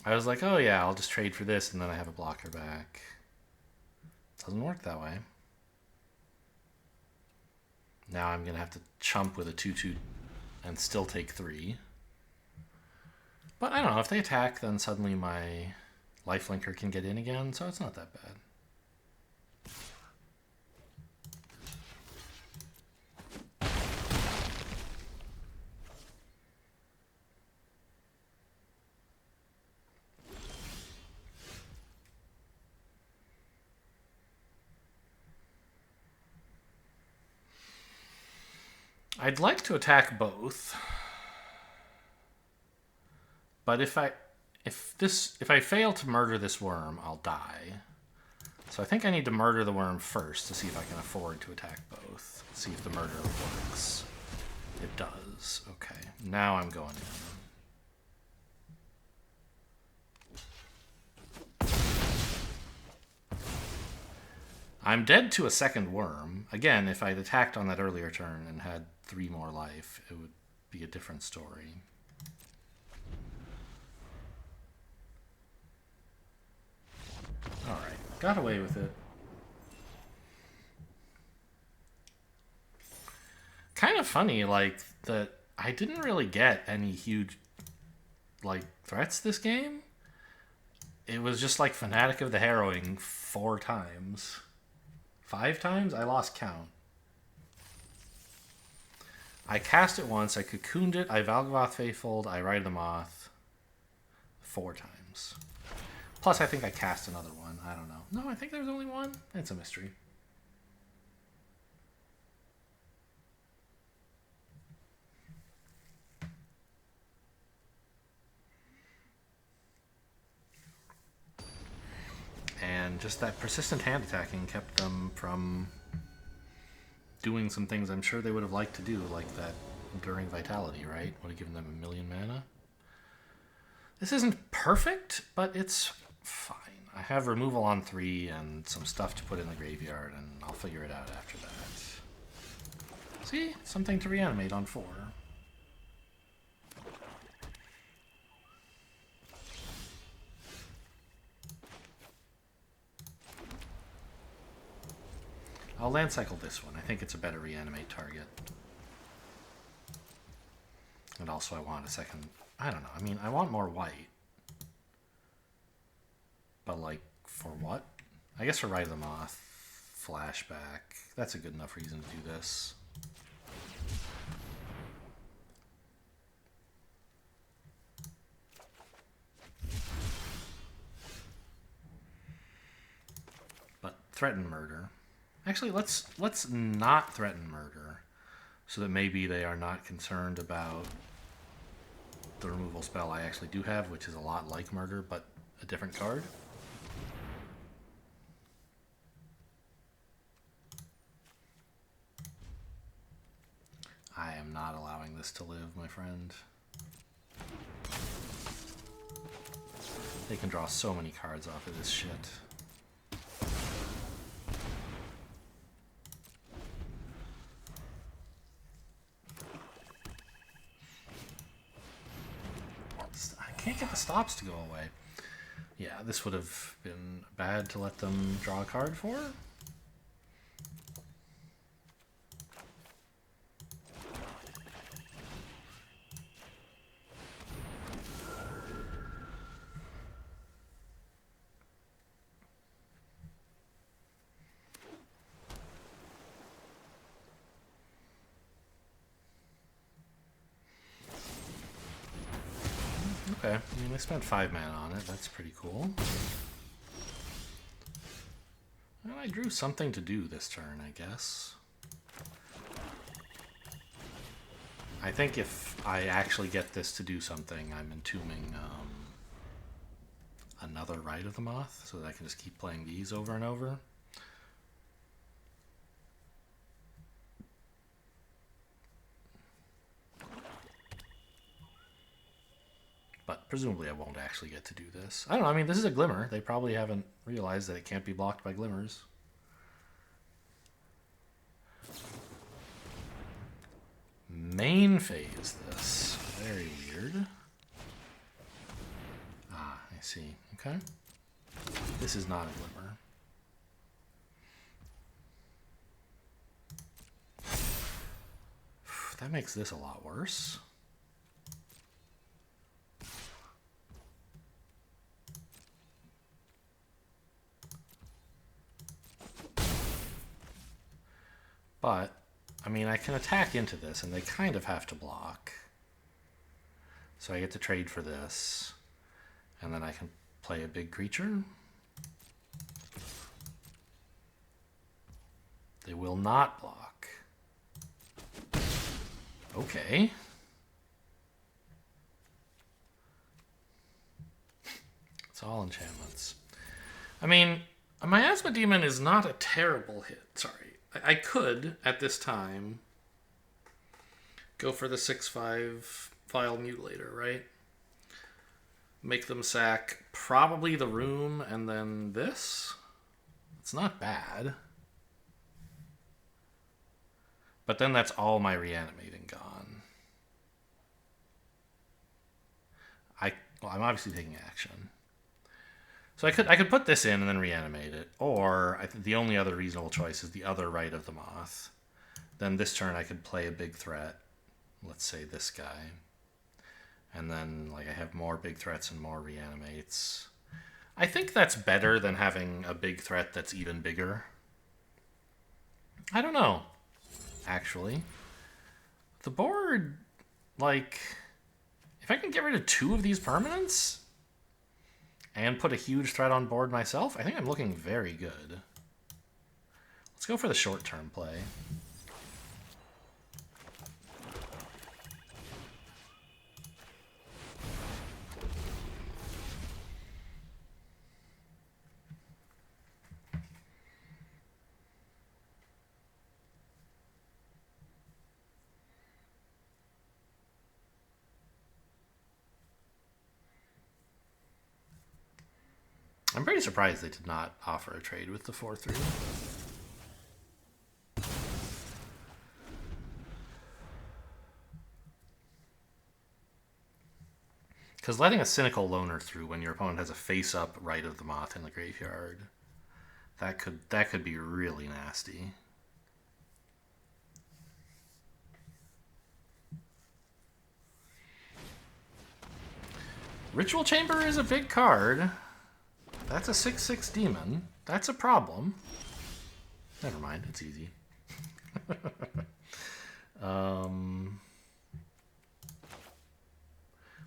I was like, oh yeah, I'll just trade for this and then I have a blocker back. Doesn't work that way. Now I'm going to have to chump with a 2/2 and still take 3. But I don't know, if they attack, then suddenly my lifelinker can get in again, so it's not that bad. I'd like to attack both, but if I fail to murder this worm, I'll die. So I think I need to murder the worm first to see if I can afford to attack both. See if the murder works. It does. Okay, now I'm going in. I'm dead to a second worm. Again, if I'd attacked on that earlier turn and had 3 more life, it would be a different story. Alright, got away with it. Kind of funny, like, that I didn't really get any huge, like, threats this game. It was just like Fanatic of the Harrowing 4 times. 5 times? I lost count. I cast it once, I cocooned it, I Valgavoth Faithful'd, I Ride the Moth 4 times. Plus, I think I cast another one. I don't know. No, I think there was only one. It's a mystery. And just that persistent hand attacking kept them from doing some things I'm sure they would have liked to do, like that Enduring Vitality, right? Would have given them 1,000,000 mana. This isn't perfect, but it's fine. I have removal on 3 and some stuff to put in the graveyard, and I'll figure it out after that. See? Something to reanimate on 4. I'll land cycle this one. I think it's a better reanimate target. And also I want a second... I don't know. I mean, I want more white. But, like, for what? I guess for Ride the Moth. Flashback. That's a good enough reason to do this. But threaten murder. Actually, let's not threaten murder, so that maybe they are not concerned about the removal spell I actually do have, which is a lot like murder, but a different card. not allowing this to live, my friend. They can draw so many cards off of this shit. I can't get the stops to go away. Yeah, this would have been bad to let them draw a card for. Okay, I mean, they spent 5 mana on it. That's pretty cool. Well, I drew something to do this turn, I guess. I think if I actually get this to do something, I'm entombing another Rite of the Moth, so that I can just keep playing these over and over. But presumably I won't actually get to do this. I don't know, I mean, this is a Glimmer. They probably haven't realized that it can't be blocked by Glimmers. Main phase this. Very weird. Ah, I see. Okay. This is not a Glimmer. That makes this a lot worse. But, I mean, I can attack into this, and they kind of have to block. So I get to trade for this, and then I can play a big creature. They will not block. Okay. It's all enchantments. I mean, a Miasma Demon is not a terrible hit. Sorry. I could, at this time, go for the 6/5 Vile Mutilator, right? Make them sack probably the Room and then this. It's not bad. But then that's all my reanimating gone. Well, I'm obviously taking action. So I could put this in and then reanimate it, or I think the only other reasonable choice is the other Rite of the Moth. Then this turn I could play a big threat, let's say this guy, and then like I have more big threats and more reanimates. I think that's better than having a big threat that's even bigger. I don't know, actually. The board, like, if I can get rid of 2 of these permanents and put a huge threat on board myself, I think I'm looking very good. Let's go for the short-term play. I'm pretty surprised they did not offer a trade with the 4/3. Because letting a Cynical Loner through when your opponent has a face-up Rite of the Moth in the graveyard, that could be really nasty. Ritual Chamber is a big card. That's a 6/6 demon. That's a problem. Never mind, it's easy.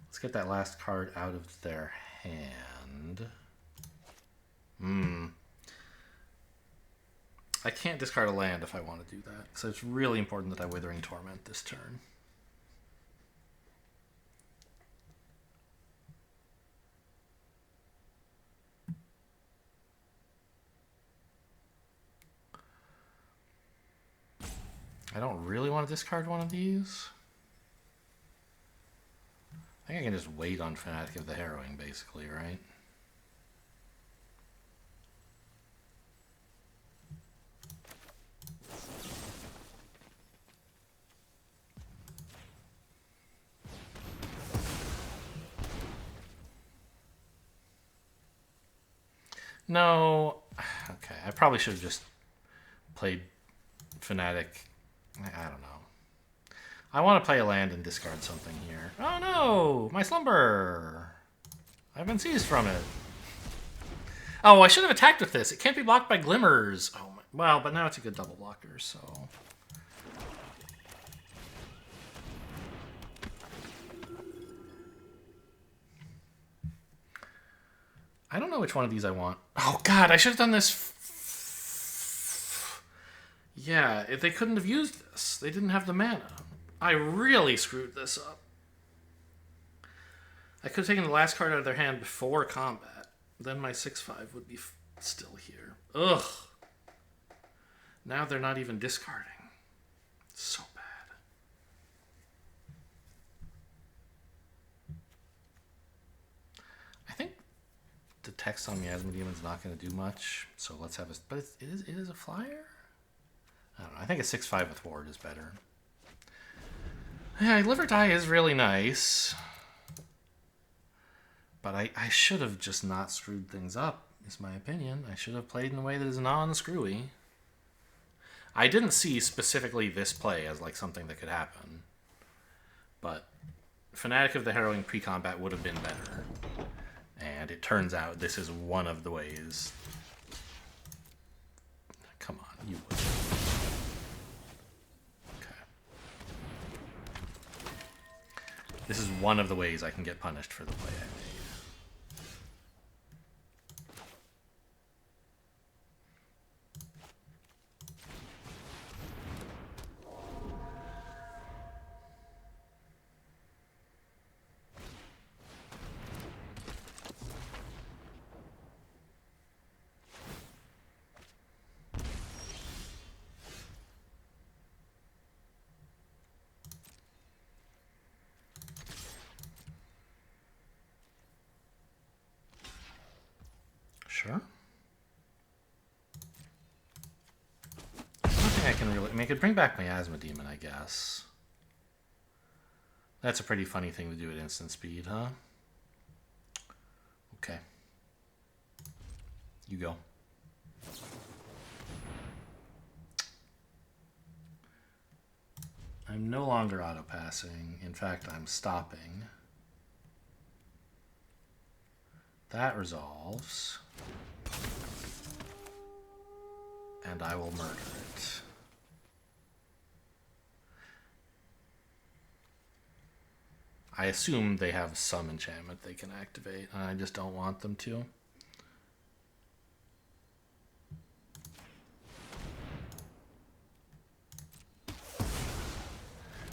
Let's get that last card out of their hand. I can't discard a land if I want to do that, so it's really important that I Withering Torment this turn. I don't really want to discard one of these. I think I can just wait on Fanatic of the Harrowing, basically, right? No. Okay, I probably should have just played Fanatic. I don't know. I want to play a land and discard something here. Oh no! My Slumber! I've been seized from it. Oh, I should have attacked with this. It can't be blocked by Glimmers. Oh my. Well, but now it's a good double blocker, so. I don't know which one of these I want. Oh god, I should have done this. Yeah, if they couldn't have used this. They didn't have the mana. I really screwed this up. I could have taken the last card out of their hand before combat. Then my 6/5 would be still here. Ugh. Now they're not even discarding. So bad. I think the text on Miasma Demon's not going to do much. So let's have a... But it is a flyer? I don't know. I think a 6/5 with Ward is better. Yeah, Live or Die is really nice. But I should have just not screwed things up, is my opinion. I should have played in a way that is non-screwy. I didn't see specifically this play as like something that could happen. But Fanatic of the Harrowing pre-combat would have been better. And it turns out this is one of the ways. Come on, you would. Okay. This is one of the ways I can get punished for the play I made. Sure. I don't think I can really... I mean, I could bring back Miasma Demon, I guess. That's a pretty funny thing to do at instant speed, huh? Okay. You go. I'm no longer auto-passing. In fact, I'm stopping. That resolves. And I will murder it. I assume they have some enchantment they can activate, and I just don't want them to.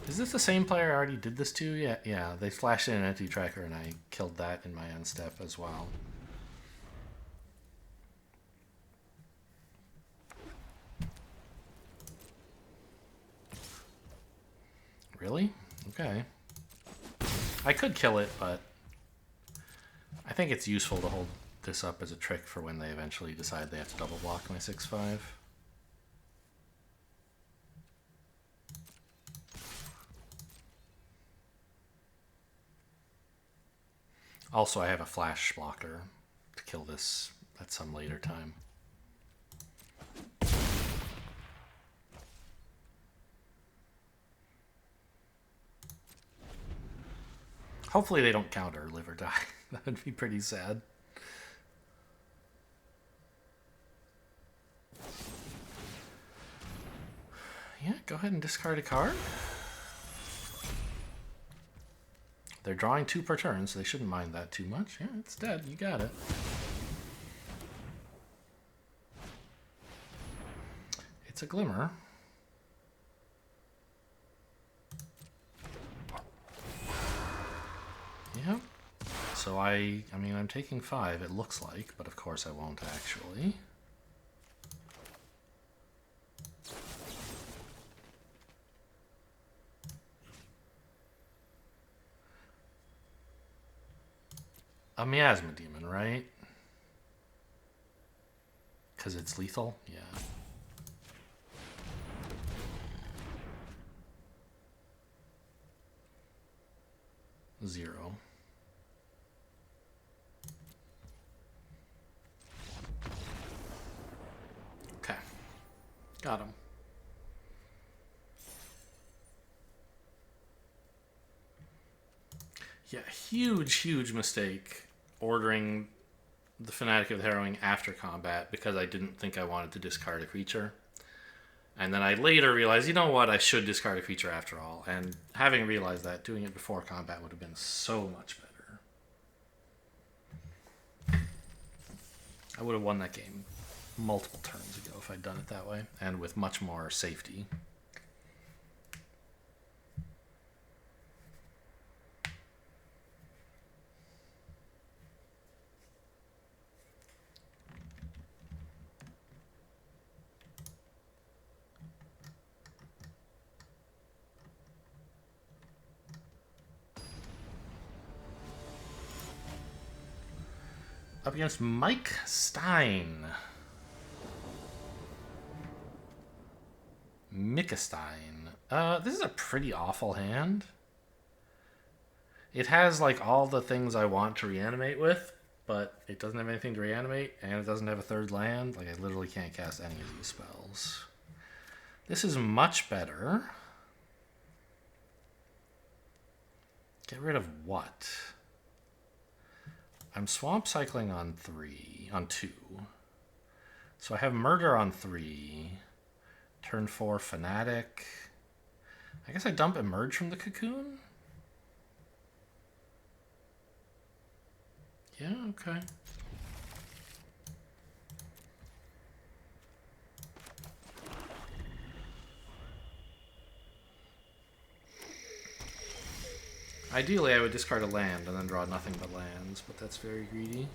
Is this the same player I already did this to? Yeah, they flashed in an empty tracker and I killed that in my end step as well. Really? Okay. I could kill it, but I think it's useful to hold this up as a trick for when they eventually decide they have to double block my 6/5. Also, I have a flash blocker to kill this at some later time. Hopefully they don't counter Live or Die. That would be pretty sad. Yeah, go ahead and discard a card. They're drawing 2 per turn, so they shouldn't mind that too much. Yeah, it's dead. You got it. It's a Glimmer. Yep. So I mean, I'm taking 5, it looks like, but of course I won't actually. A miasma demon, right? Because it's lethal? Yeah. Zero. Okay. Got him. Yeah, huge mistake ordering the Fanatic of the Harrowing after combat because I didn't think I wanted to discard a creature. And then I later realized, you know what, I should discard a creature after all. And having realized that, doing it before combat would have been so much better. I would have won that game multiple turns ago if I'd done it that way, and with much more safety. Up against Mike Stein. Mika Stein. This is a pretty awful hand. It has like all the things I want to reanimate with, but it doesn't have anything to reanimate, and it doesn't have a third land. Like, I literally can't cast any of these spells. This is much better. Get rid of what? I'm swamp cycling on 2. So I have murder on 3. Turn 4, Fanatic. I guess I dump Emerge from the Cocoon? Yeah, okay. Ideally, I would discard a land and then draw nothing but lands, but that's very greedy.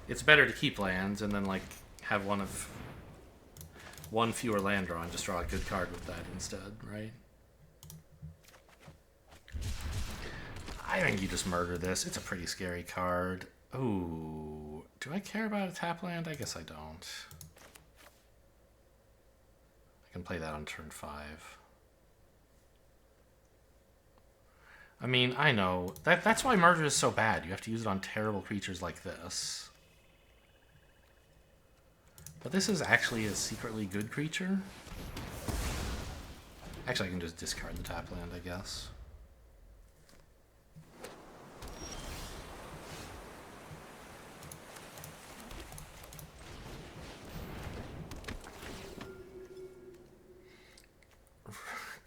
It's better to keep lands and then, like, have one fewer land draw and just draw a good card with that instead, right? I think you just murder this. It's a pretty scary card. Ooh, do I care about a tap land? I guess I don't. I can play that on turn 5. I mean, I know. That's why murder is so bad. You have to use it on terrible creatures like this. But this is actually a secretly good creature. Actually, I can just discard the tap land, I guess.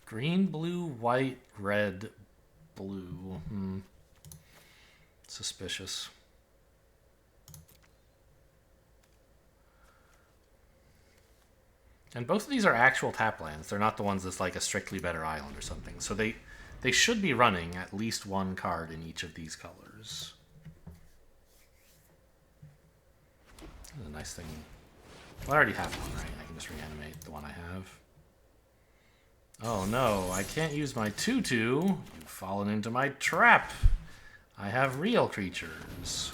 Green, blue, white, red, blue. Suspicious. And both of these are actual tap lands. They're not the ones that's like a strictly better island or something. So they should be running at least one card in each of these colors. That's a nice thing. Well, I already have one, right? I can just reanimate the one I have. Oh no, I can't use my 2/2. You've fallen into my trap. I have real creatures.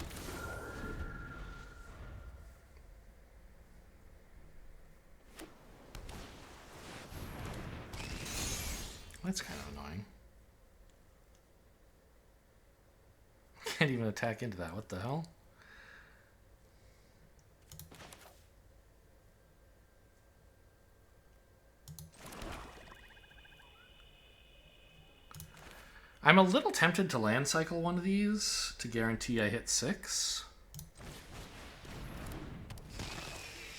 That's kind of annoying. I can't even attack into that. What the hell? I'm a little tempted to land cycle one of these to guarantee I hit 6.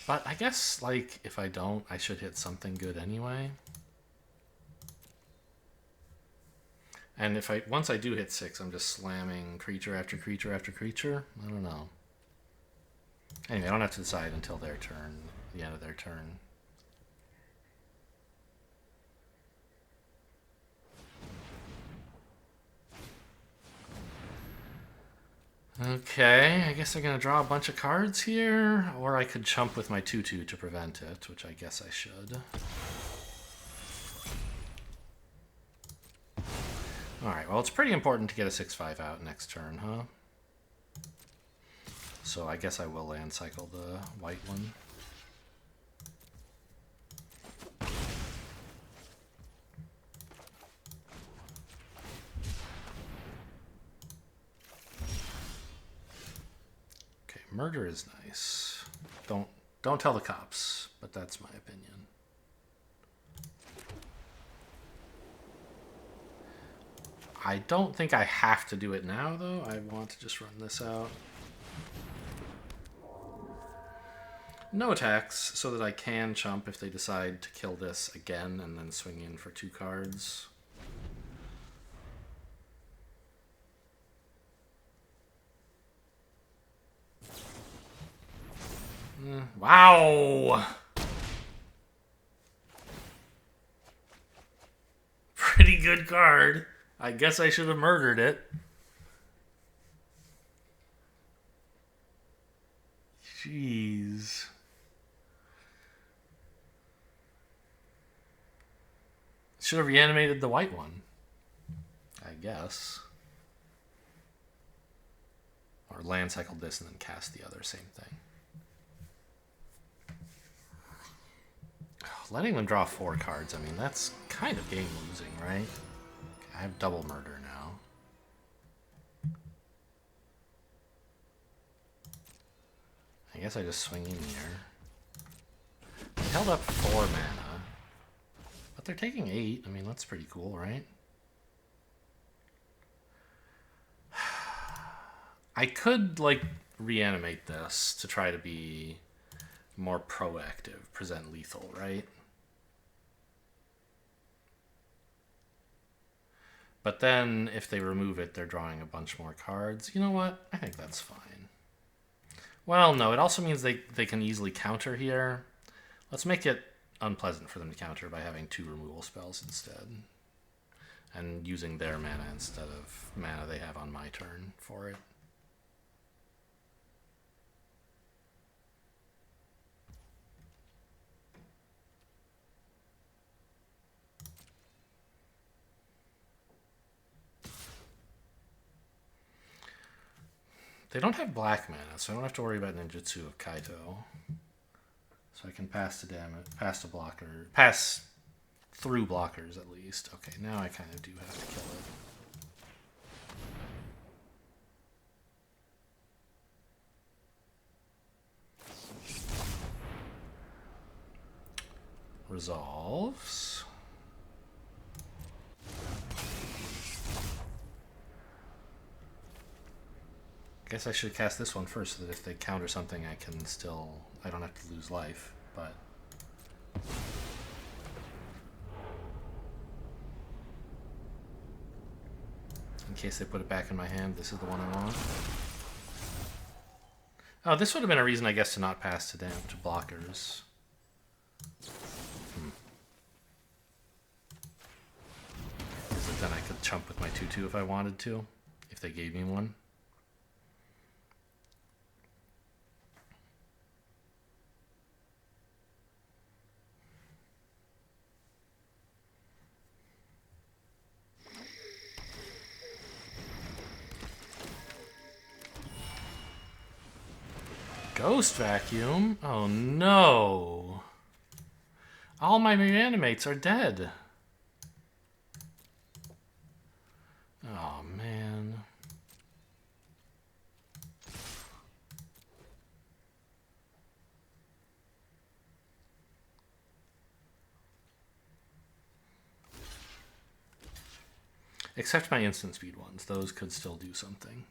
But I guess, like, if I don't, I should hit something good anyway. And if once I do hit 6, I'm just slamming creature after creature after creature. I don't know. Anyway, I don't have to decide until their turn, the end of their turn. Okay, I guess I'm going to draw a bunch of cards here, or I could chump with my 2/2 to prevent it, which I guess I should. Alright, well, it's pretty important to get a 6/5 out next turn, huh? So I guess I will land cycle the white one. Okay, murder is nice. Don't tell the cops, but that's my opinion. I don't think I have to do it now, though. I want to just run this out. No attacks, so that I can chump if they decide to kill this again and then swing in for 2 cards. Wow! Pretty good card. I guess I should have murdered it. Jeez. Should have reanimated the white one, I guess. Or land cycled this and then cast the other, same thing. Letting them draw 4 cards, I mean, that's kind of game losing, right? Okay, I have double murder now. I guess I just swing in here. They held up 4 mana. But they're taking 8. I mean, that's pretty cool, right? I could, like, reanimate this to try to be more proactive, present lethal, right? But then, if they remove it, they're drawing a bunch more cards. You know what? I think that's fine. Well, no, it also means they can easily counter here. Let's make it unpleasant for them to counter by having 2 removal spells instead. And using their mana instead of mana they have on my turn for it. They don't have black mana, so I don't have to worry about ninjutsu of Kaito. So I can pass through blockers at least. Okay, now I kind of do have to kill it. Resolves. I guess I should cast this one first so that if they counter something I don't have to lose life, but... in case they put it back in my hand, this is the one I want. Oh, this would have been a reason, I guess, to not pass to blockers. Because then I could chump with my 2/2 if I wanted to, if they gave me one. Ghost Vacuum? Oh no! All my reanimates are dead. Oh man. Except my instant speed ones. Those could still do something.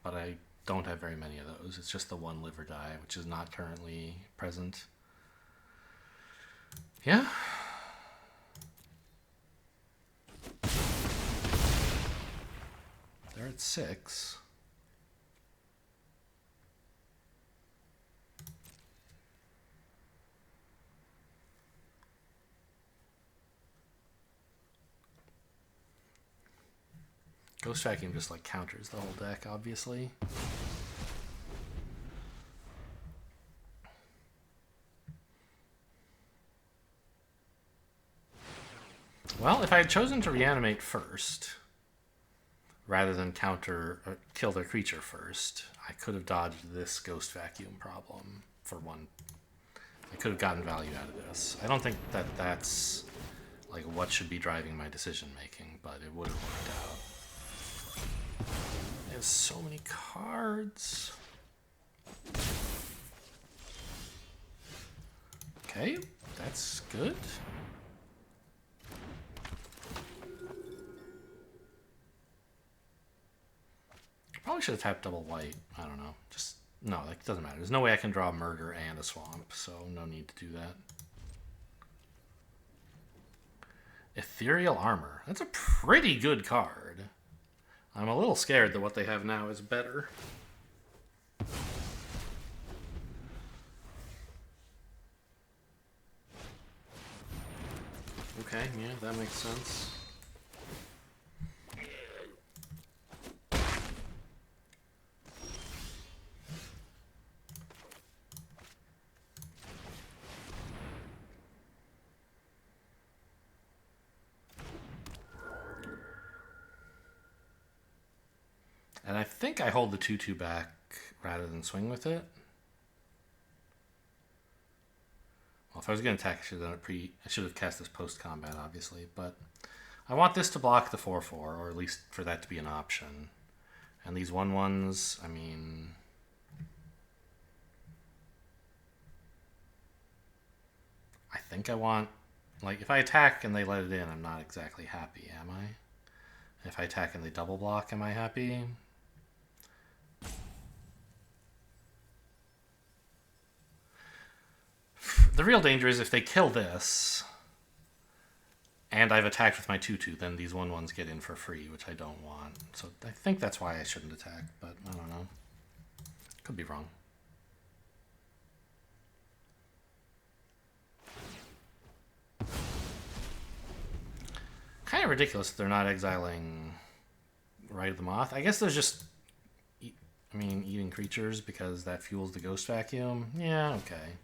But I don't have very many of those. It's just the one live or die, which is not currently present. Yeah. They're at 6. Ghost Vacuum just like counters the whole deck, obviously. Well, if I had chosen to reanimate first, rather than counter or kill their creature first. I could have dodged this ghost vacuum problem for one. I could have gotten value out of this. I don't think that that's like what should be driving my decision making, but it would have worked out. There's so many cards. Okay, that's good. Probably should have tapped double white. I don't know. Just, no, that doesn't matter. There's no way I can draw murder and a swamp, so no need to do that. Ethereal Armor. That's a pretty good card. I'm a little scared that what they have now is better. Okay, yeah, that makes sense. And I think I hold the 2/2 back rather than swing with it. Well, if I was going to attack, I should have done it I should have cast this post-combat, obviously. But I want this to block the 4/4, or at least for that to be an option. And these 1/1s, I mean... I think I want... Like, if I attack and they let it in, I'm not exactly happy, am I? If I attack and they double block, am I happy? The real danger is if they kill this, and I've attacked with my 2/2, then these 1/1s get in for free, which I don't want. So I think that's why I shouldn't attack, but I don't know. Could be wrong. Kind of ridiculous that they're not exiling Rite of the Moth. I guess there's just... I mean, eating creatures because that fuels the Ghost Vacuum. Yeah, okay.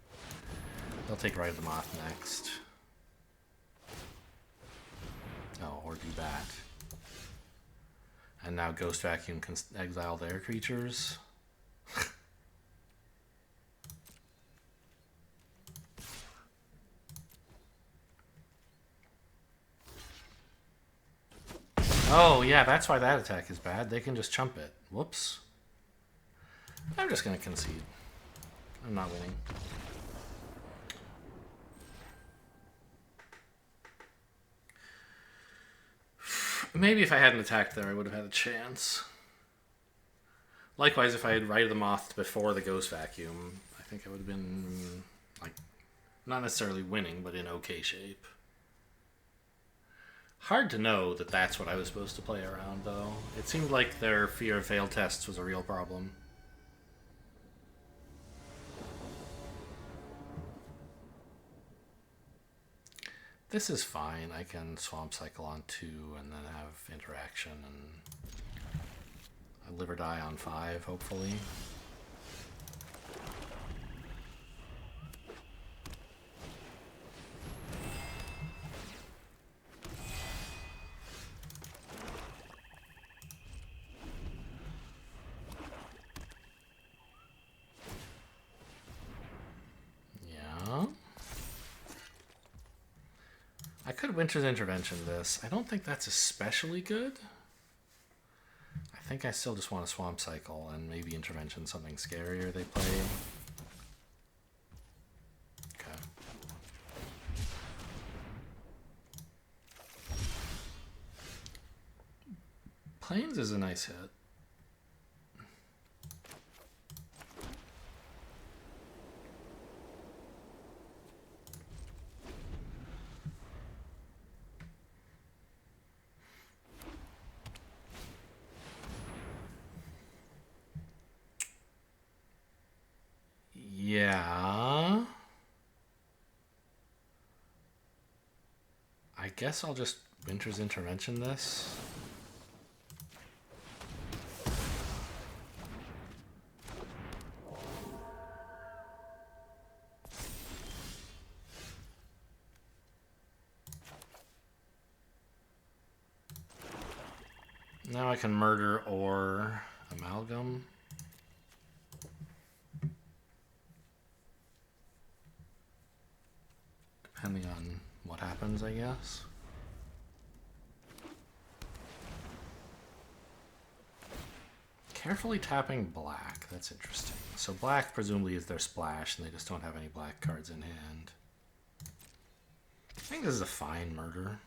They'll take Rite of the Moth next. Oh, or do that. And now Ghost Vacuum can exile their creatures. Oh, yeah, that's why that attack is bad. They can just chump it. Whoops. I'm just going to concede. I'm not winning. Maybe if I hadn't attacked there, I would have had a chance. Likewise, if I had Rite of the Moth before the Ghost Vacuum, I think I would have been, like, not necessarily winning, but in okay shape. Hard to know that that's what I was supposed to play around, though. It seemed like their fear of failed tests was a real problem. This is fine. I can Swamp Cycle on 2 and then have interaction and I live or die on 5, hopefully. I could Winter's Intervention this. I don't think that's especially good. I think I still just want a Swamp Cycle and maybe Intervention something scarier they play. Okay. Plains is a nice hit. Yeah. I guess I'll just Winter's Intervention this. Now I can murder or amalgam. Depending on what happens, I guess. Carefully tapping black. That's interesting. So black presumably is their splash, and they just don't have any black cards in hand. I think this is a fine murder.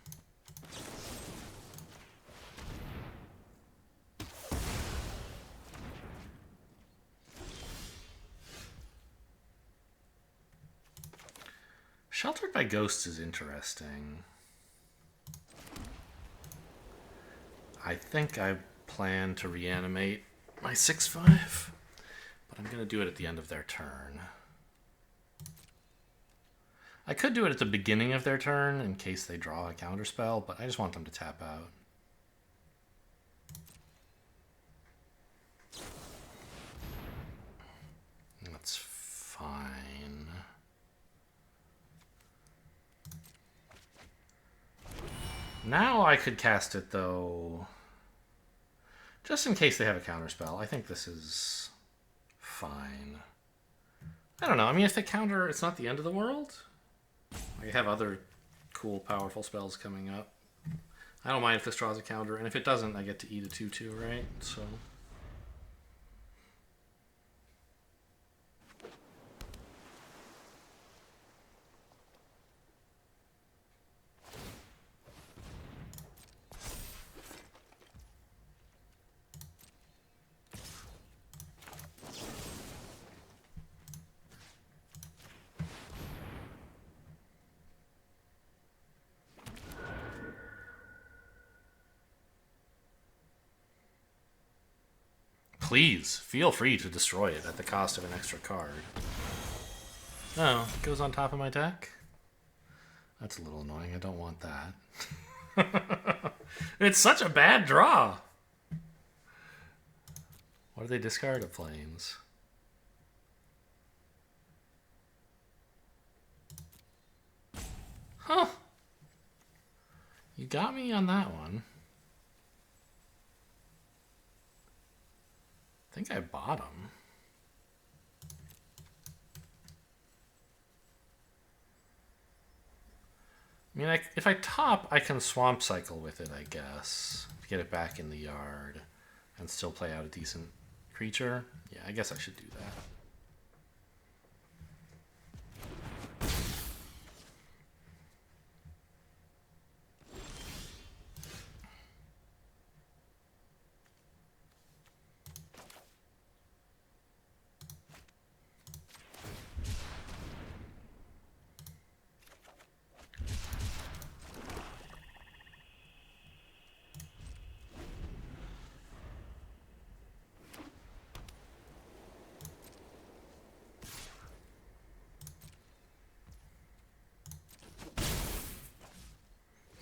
Sheltered by Ghosts is interesting. I think I plan to reanimate my 6/5, but I'm going to do it at the end of their turn. I could do it at the beginning of their turn in case they draw a counterspell, but I just want them to tap out. That's fine. Now I could cast it, though, just in case they have a counterspell. I think this is fine. I don't know. I mean, if they counter, it's not the end of the world. I have other cool, powerful spells coming up. I don't mind if this draws a counter, and if it doesn't, I get to eat a 2/2, right? So... Please, feel free to destroy it at the cost of an extra card. Oh, it goes on top of my deck? That's a little annoying. I don't want that. It's such a bad draw. What do they discard of planes? Huh. You got me on that one. I think I bottom. I mean, if I top, I can swamp cycle with it, I guess, to get it back in the yard and still play out a decent creature. Yeah, I guess I should do that.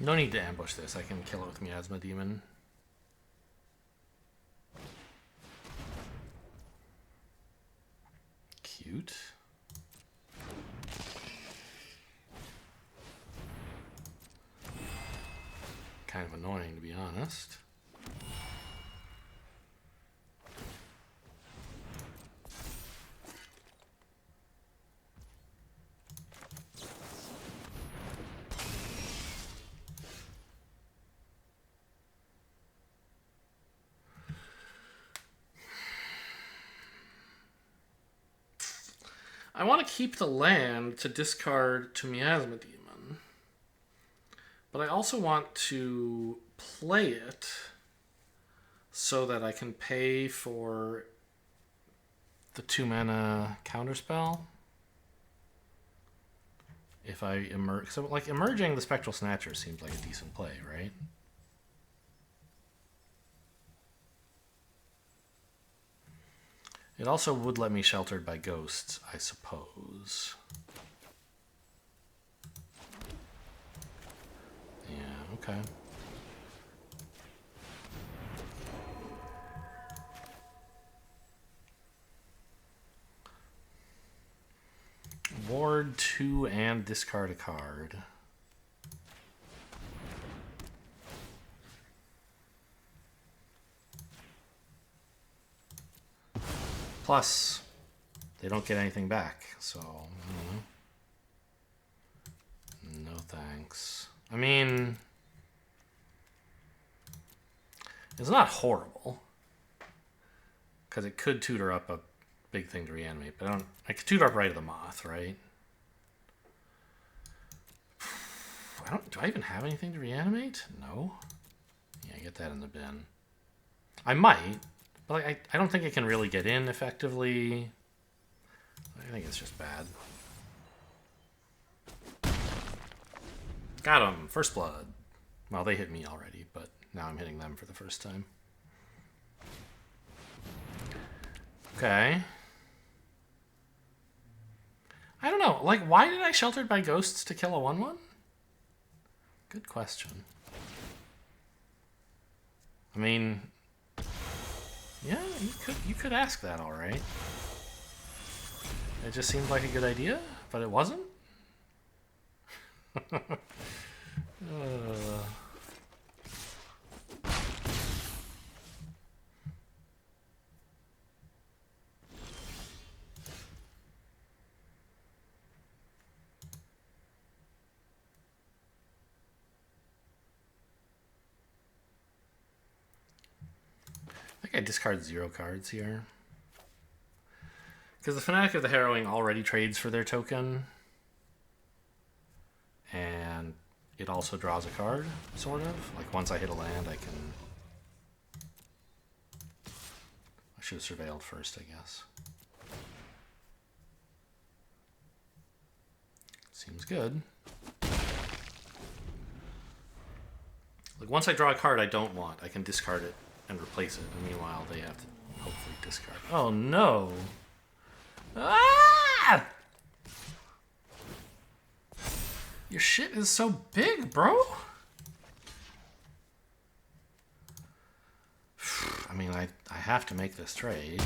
No need to ambush this. I can kill it with Miasma Demon. Cute. Kind of annoying, to be honest. I want to keep the land to discard to Miasma Demon, but I also want to play it so that I can pay for the 2-mana counterspell if I emerge. So, like, emerging the Spectral Snatcher seems like a decent play, right? It also would let me Sheltered by Ghosts, I suppose. Yeah, okay. Ward 2 and discard a card. Plus, they don't get anything back, so no thanks. I mean, it's not horrible because it could tutor up a big thing to reanimate, but I could tutor up Right of the Moth, right? Do I even have anything to reanimate? No. Yeah, get that in the bin. I might, but I don't think it can really get in effectively. I think it's just bad. Got him. First blood. Well, they hit me already, but now I'm hitting them for the first time. Okay. I don't know. Like, why did I Sheltered by Ghosts to kill a 1/1? Good question. I mean, yeah, you could ask that, all right. It just seemed like a good idea, but it wasn't. I think I discard 0 cards here. Because the Fanatic of the Harrowing already trades for their token. And it also draws a card, sort of. Like, once I hit a land, I should have surveilled first, I guess. Seems good. Like, once I draw a card I don't want, I can discard it and replace it. And meanwhile, they have to hopefully discard. Oh, no! Ah! Your shit is so big, bro! I mean, I have to make this trade.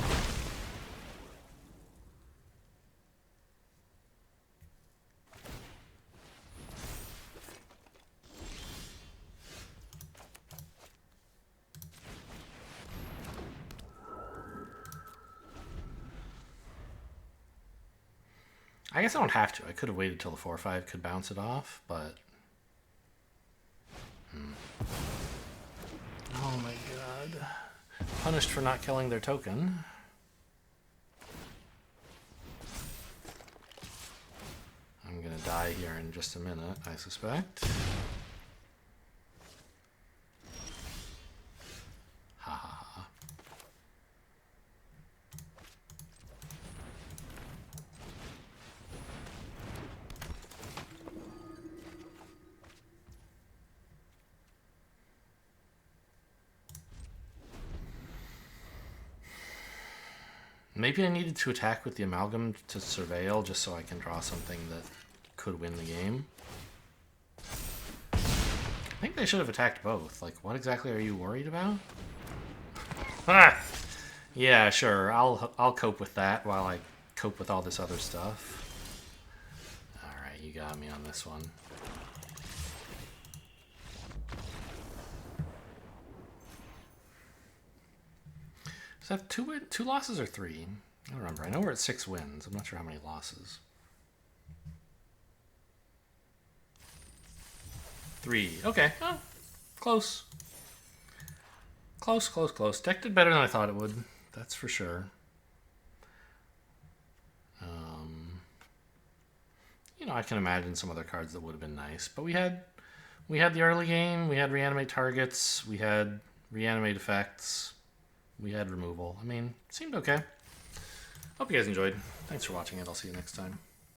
I guess I don't have to. I could have waited till the 4/5 could bounce it off, but... Oh my god. Punished for not killing their token. I'm gonna die here in just a minute, I suspect. Ha ha ha. Maybe I needed to attack with the Amalgam to surveil just so I can draw something that could win the game. I think they should have attacked both. Like, what exactly are you worried about? Ah! Yeah, sure. I'll cope with that while I cope with all this other stuff. Alright, you got me on this one. Does that have two losses or 3? I don't remember. I know we're at 6 wins. I'm not sure how many losses. 3. Okay. Oh, close. Close, close, close. Deck did better than I thought it would. That's for sure. You know, I can imagine some other cards that would have been nice. But we had the early game. We had reanimate targets. We had reanimate effects. We had removal. I mean, it seemed okay. Hope you guys enjoyed. Thanks for watching it. I'll see you next time.